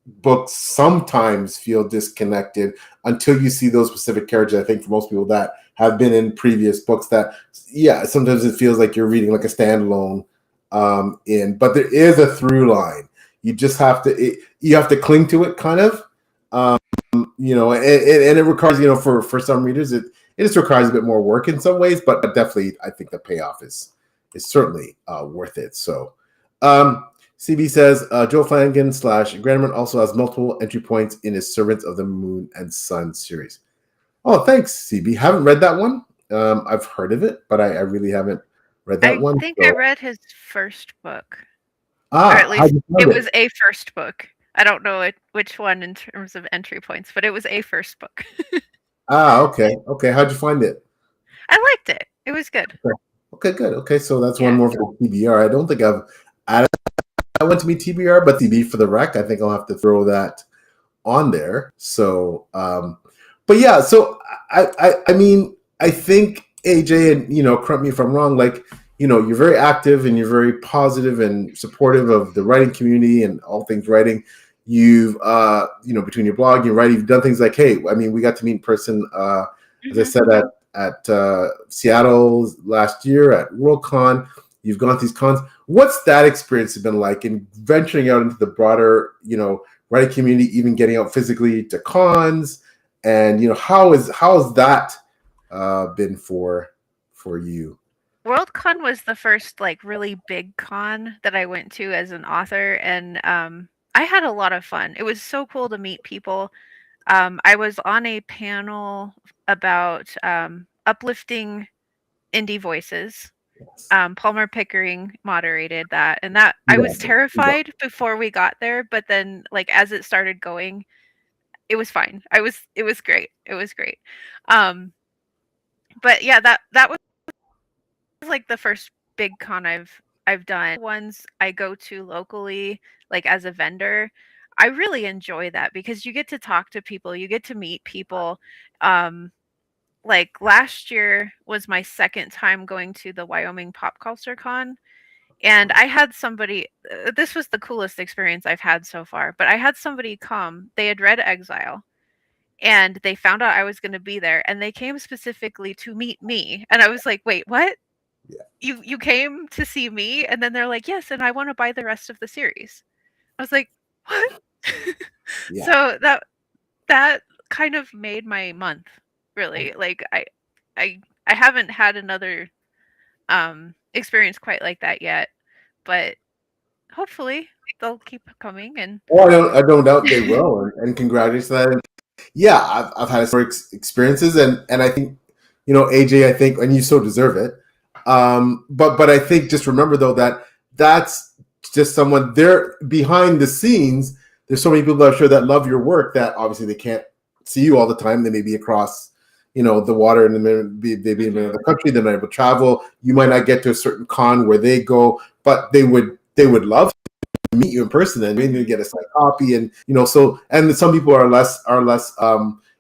books sometimes feel disconnected until you see those specific characters. I think for most people that have been in previous books that sometimes it feels like you're reading like a standalone but there is a through line. You just have to you have to cling to it kind of. And it requires, for some readers it just requires a bit more work in some ways, but definitely I think the payoff is certainly worth it. So CB says Joe Flanagan / Granderman also has multiple entry points in his Servants of the Moon and Sun series. Oh, thanks, CB. Haven't read that one. I've heard of it, but I really haven't read that I one. think So. I read his first book. Or at How least did you it find was it? a first book. I don't know which one in terms of entry points, but it was a first book. Okay. How'd you find it? I liked it. It was good. Okay, good. Okay, so that's one Yeah. more for TBR. I don't think I went to meet TBR, but TB for the rec, I think I'll have to throw that on there. So, but yeah, so I mean, I think AJ, and correct me if I'm wrong, like, you're very active and you're very positive and supportive of the writing community and all things writing. You've, between your blog, your writing, you've done things like, hey, I mean, we got to meet in person, as I said, at Seattle last year at Worldcon. You've gone to these cons. What's that experience been like in venturing out into the broader, writing community, even getting out physically to cons? And how has that been for you? Worldcon was the first like really big con that I went to as an author, and I had a lot of fun. It was so cool to meet people. I was on a panel about uplifting indie voices. Yes. Palmer Pickering moderated that, and that I Yeah. was terrified before we got there, but then like as it started going, it was fine. It was great. It was great. Um, but yeah, that was like the first big con I've done. Ones I go to locally, like as a vendor, I really enjoy that because you get to talk to people, you get to meet people. Um, like last year was my second time going to the Wyoming Pop Culture Con. And I had somebody, this was the coolest experience I've had so far, but I had somebody come, they had read Exile, and they found out I was going to be there, and they came specifically to meet me. And I was like, wait, what? Yeah. You came to see me? And then they're like, yes, and I want to buy the rest of the series. I was like, what? Yeah. So that kind of made my month, really. Like I haven't had another experience quite like that yet, but hopefully they'll keep coming. And Well, I don't doubt they will, and congratulations on that. Yeah, I've had similar experiences, and I think, you know, AJ, I think, and you so deserve it. But I think, just remember though that that's just someone there behind the scenes. There's so many people, I'm sure, that love your work that obviously they can't see you all the time. They may be across, you know, the water, and they be in another country. They're not able to travel. You might not get to a certain con where they go, but they would love meet you in person and maybe get a signed copy. And, you know, so, and some people are less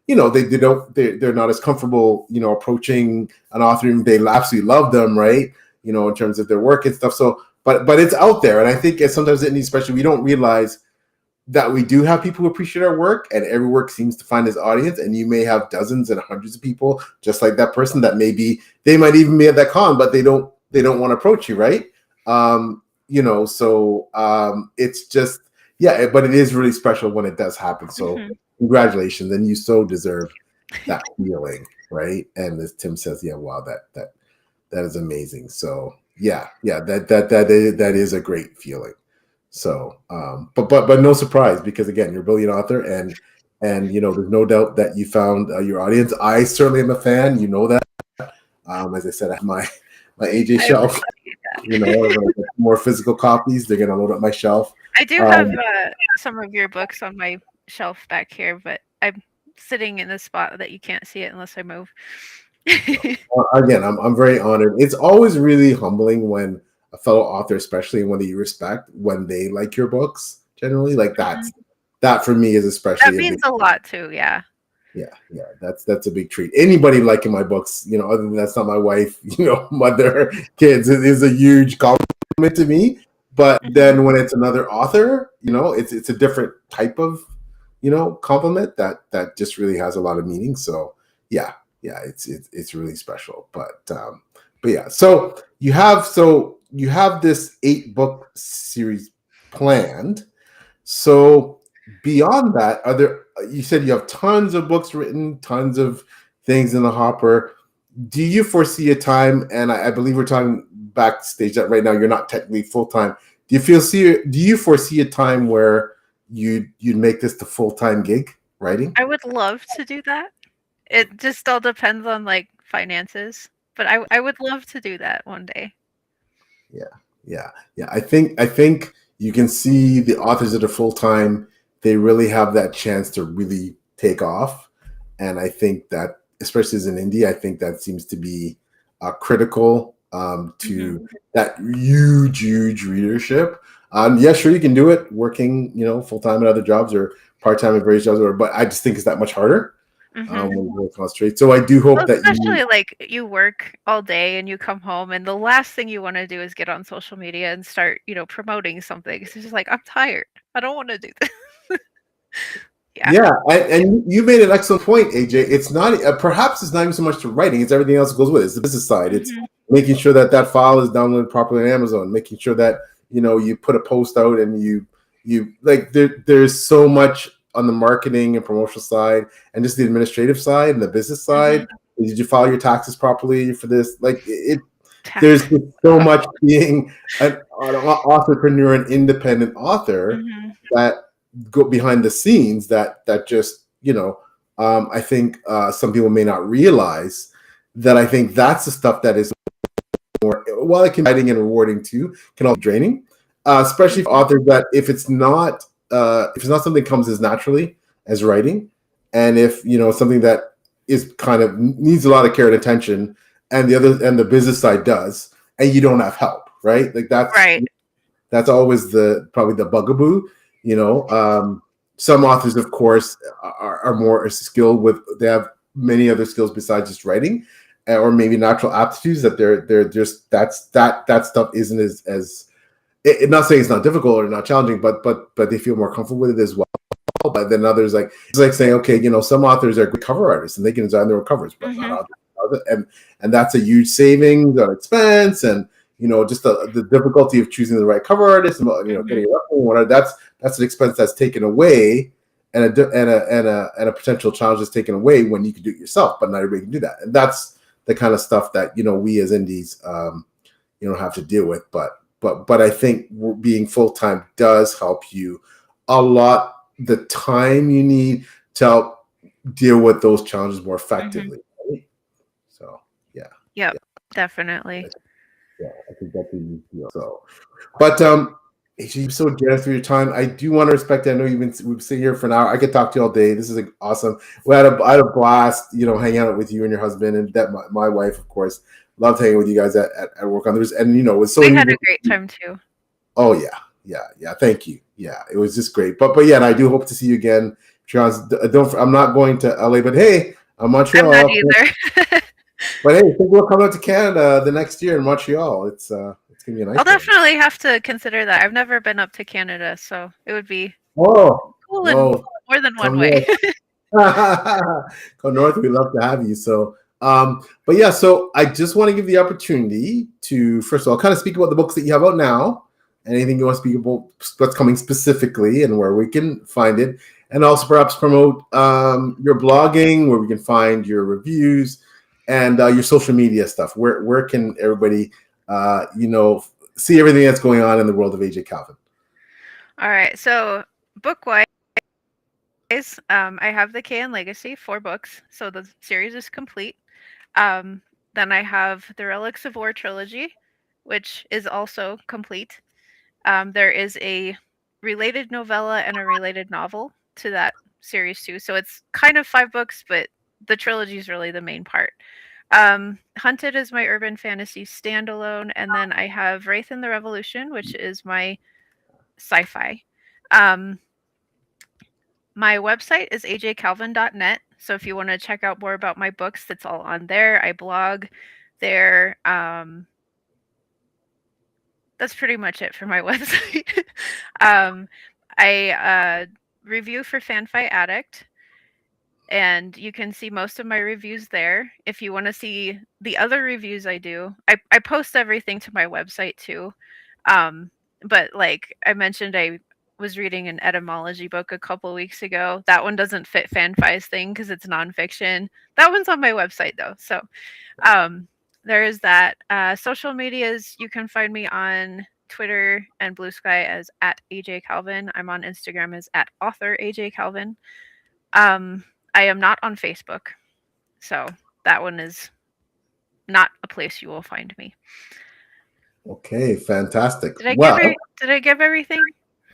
you know, they're not as comfortable, you know, approaching an author, and they absolutely love them, right, you know, in terms of their work and stuff. So but it's out there, and I think sometimes especially we don't realize that we do have people who appreciate our work, and every work seems to find its audience. And you may have dozens and hundreds of people just like that person that they might even be at that con, but they don't want to approach you, right? You know, so it's just, yeah, but it is really special when it does happen. So congratulations, and you so deserve that feeling, right? And as Tim says, yeah, wow, that is amazing. So yeah, that is a great feeling. So but no surprise, because again, you're a brilliant author, and you know, there's no doubt that you found your audience. I certainly am a fan, you know that. As I said, I have my AJ shelf. You know, more physical copies. They're gonna load up my shelf. I do have some of your books on my shelf back here, but I'm sitting in a spot that you can't see it unless I move. Again, I'm very honored. It's always really humbling when a fellow author, especially one that you respect, when they like your books. Generally, like that for me is especially. That means a lot too. Yeah. Yeah, that's a big treat. Anybody liking my books, you know, other than that's not my wife, you know, mother, kids, it is a huge compliment to me. But then when it's another author, you know, it's a different type of, you know, compliment that just really has a lot of meaning. So yeah, it's really special. But yeah, so you have this 8-book series planned. So beyond that, you said you have tons of books written, tons of things in the hopper. Do you foresee a time, and I believe we're talking backstage that right now you're not technically full-time. Do you foresee a time where you'd make this the full-time gig, writing? I would love to do that. It just all depends on like finances, but I would love to do that one day. Yeah. I think you can see the authors that are full-time, they really have that chance to really take off. And I think that, especially as an indie, I think that seems to be critical to that huge readership. Yeah, sure, you can do it working, you know, full-time at other jobs or part-time at various jobs, but I just think it's that much harder when you concentrate. So I do hope that especially like you work all day and you come home, and the last thing you want to do is get on social media and start, you know, promoting something. It's just like, I'm tired. I don't want to do this. Yeah, and you made an excellent point, AJ. It's not perhaps it's not even so much to writing; it's everything else that goes with it. It's the business side. It's making sure that file is downloaded properly on Amazon, making sure that, you know, you put a post out and you like there's so much on the marketing and promotional side, and just the administrative side and the business side. Did you file your taxes properly for this? Like there's so much being an entrepreneur, an independent author that go behind the scenes that just, you know, I think some people may not realize that. I think that's the stuff that is more, while it can be exciting and rewarding too, can also be draining, especially for authors that if it's not something that comes as naturally as writing, and if, you know, something that is kind of needs a lot of care and attention, and the business side does, and you don't have help, right? Like that's always probably the bugaboo. You know, some authors, of course, are more skilled with, they have many other skills besides just writing, or maybe natural aptitudes that they're just that stuff isn't as not saying it's not difficult or not challenging, but they feel more comfortable with it as well. But then others, like it's like saying, okay, some authors are great cover artists and they can design their own covers, but not others. And that's a huge savings on expense, and just the difficulty of choosing the right cover artist, and getting it up and whatever. That's an expense that's taken away, and a potential challenge that's taken away when you can do it yourself. But not everybody can do that, and that's the kind of stuff that we as indies have to deal with. But I think being full time does help you a lot. The time you need to help deal with those challenges more effectively. Right? So yeah, definitely. Yeah, I think that's a huge deal. So, but you're so generous for your time. I do want to respect it. I know we've been sitting here for an hour. I could talk to you all day. This is awesome. I had a blast, hanging out with you and your husband, and that my wife, of course, loved hanging with you guys at work on this. And it was so. We had a great time too. Oh yeah. Thank you. Yeah, it was just great. But yeah, and I do hope to see you again. I'm not going to LA, but hey, I'm Montreal. I'm not either. But hey, I think we'll come out to Canada the next year in Montreal. It's gonna be a nice. I'll definitely have to consider that. I've never been up to Canada, so it would be cool in more than one way. Go north. We'd love to have you. So, but yeah, so I just want to give the opportunity to first of all kind of speak about the books that you have out now. Anything you want to speak about what's coming specifically and where we can find it, and also perhaps promote your blogging, where we can find your reviews and your social media stuff. Where can everybody see everything that's going on in the world of AJ Calvin? All right, so book-wise, I have the KN Legacy, 4 books, so the series is complete. Then I have the Relics of War trilogy, which is also complete. There is a related novella and a related novel to that series too. So it's kind of 5 books, but the trilogy is really the main part. Hunted is my urban fantasy standalone, and then I have Wraith in the Revolution, which is my sci-fi. My website is ajcalvin.net. So if you want to check out more about my books, that's all on there. I blog there. That's pretty much it for my website. I review for FanFi Addict, and you can see most of my reviews there. If you want to see the other reviews I do, I post everything to my website too. But like I mentioned, I was reading an etymology book a couple weeks ago. That one doesn't fit FanFi's thing because it's nonfiction. That one's on my website though. So there is that. Social medias, you can find me on Twitter and Blue Sky as @AJ Calvin. I'm on Instagram as @author AJ Calvin. I am not on Facebook, so that one is not a place you will find me. Okay, fantastic. Did I give everything?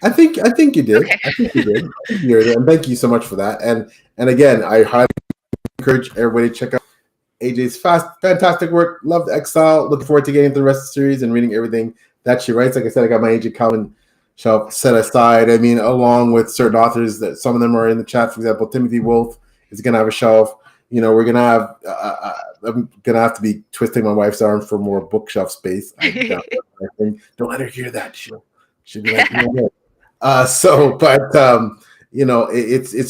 I think you did. Okay. I think you did. And thank you so much for that. And again, I highly encourage everybody to check out AJ's fantastic work. Love the Exile. Looking forward to getting through the rest of the series and reading everything that she writes. Like I said, I got my AJ Calvin shelf set aside. I mean, along with certain authors that some of them are in the chat. For example, Timothy Wolf is going to have a shelf. We're going to have. I'm going to have to be twisting my wife's arm for more bookshelf space. I think. Don't let her hear that. She'll be like, it's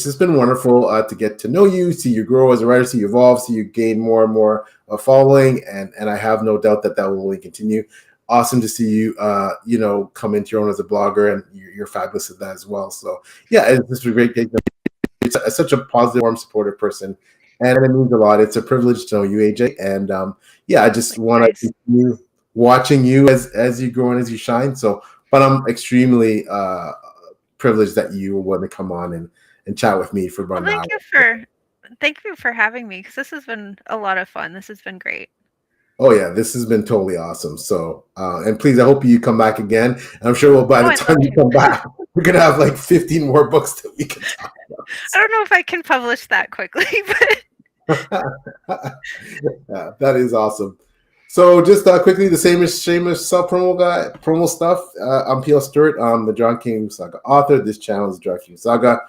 just been wonderful to get to know you, see you grow as a writer, see you evolve, see you gain more and more following, and I have no doubt that will only continue. Awesome to see you, come into your own as a blogger, and you're fabulous at that as well. So yeah, it's just a great day. It's such a positive, warm, supportive person, and it means a lot. It's a privilege to know you, AJ, and I just want to continue watching you as you grow and as you shine. So, but I'm extremely privileged that you want to come on and chat with me for about an hour. Thank you for having me, because this has been a lot of fun. This has been great. Oh yeah, this has been totally awesome. So, and please, I hope you come back again. I'm sure by the time you come back, we're gonna have like 15 more books that we can talk about. I don't know if I can publish that quickly, but yeah, that is awesome. So just quickly, the shameless self-promo stuff. I'm P.L. Stewart. I'm the John King Saga author. This channel is John King Saga.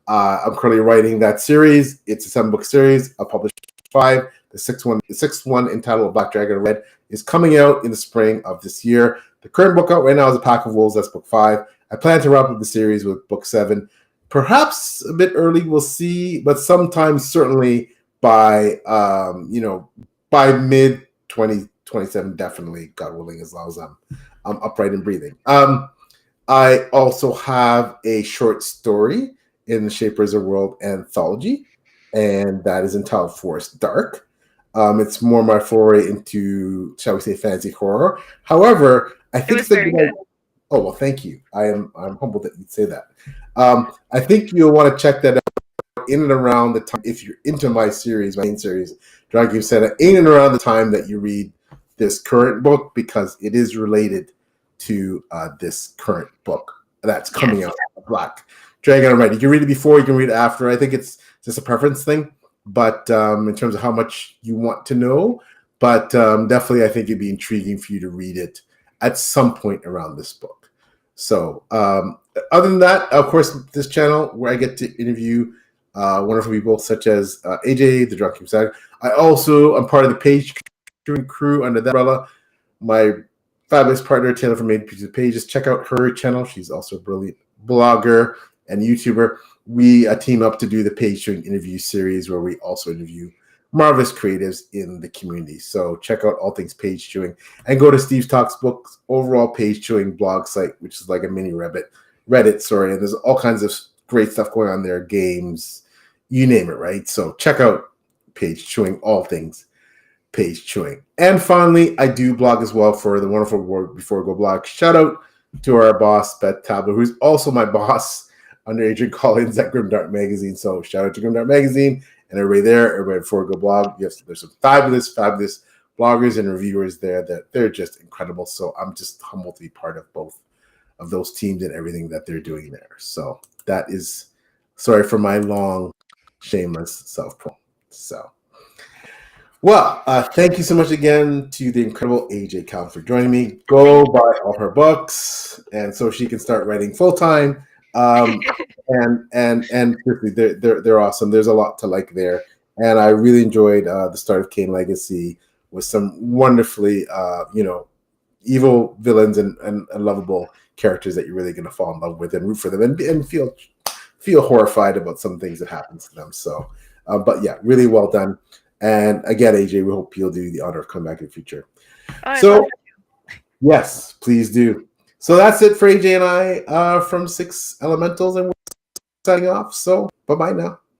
I'm currently writing that series. It's a 7-book series. I'll publish 5. The sixth one entitled Black Dragon Red is coming out in the spring of this year. The current book out right now is A Pack of Wolves. That's book 5. I plan to wrap up the series with book 7. Perhaps a bit early, we'll see, but sometime certainly by by mid 2027, definitely, God willing, as long as I'm upright and breathing. I also have a short story in the Shapers of World anthology, and that is entitled Forest Dark. It's more my foray into, shall we say, fantasy horror. However, I think was very good. Oh well, thank you. I'm humbled that you'd say that. I think you'll want to check that out in and around the time, if you're into my main series, Dragon Keep Santa, in and around the time that you read this current book, because it is related to this current book that's coming out, Black Dragon Red. You can read it before, you can read it after. I think it's just a preference thing, but in terms of how much you want to know, but definitely I think it'd be intriguing for you to read it at some point around this book. So other than that, of course, this channel where I get to interview wonderful people such as AJ, the Drunk Keep Santa. I also am part of the Page crew under that umbrella. My fabulous partner, Taylor from Made Pieces of Pages. Check out her channel. She's also a brilliant blogger and YouTuber. We team up to do the Page Chewing interview series where we also interview marvelous creatives in the community. So check out all things Page Chewing and go to Steve Talks Books overall Page Chewing blog site, which is like a mini Reddit, sorry. And there's all kinds of great stuff going on there, games, you name it, right? So check out Page Chewing, all things Page Chewing. And finally, I do blog as well for the wonderful Word Before Go blog. Shout out to our boss, Beth Tabler, who's also my boss under Adrian Collins at Grimdark Magazine. So shout out to Grimdark Magazine and everybody there, everybody Before Go blog. Yes, there's some fabulous bloggers and reviewers there that they're just incredible. So I'm just humbled to be part of both of those teams and everything that they're doing there. So that is, sorry for my long, shameless self-promo. So, well, thank you so much again to the incredible AJ Cal for joining me. Go buy all her books, and so she can start writing full time. And they're awesome. There's a lot to like there, and I really enjoyed the start of Kane Legacy with some wonderfully, evil villains and lovable characters that you're really going to fall in love with and root for them and feel horrified about some things that happens to them. So, but yeah, really well done. And again, AJ, we hope you'll do the honor of coming back in the future. So, yes, please do. So that's it for AJ and I from Six Elementals, and we're signing off. So bye-bye now.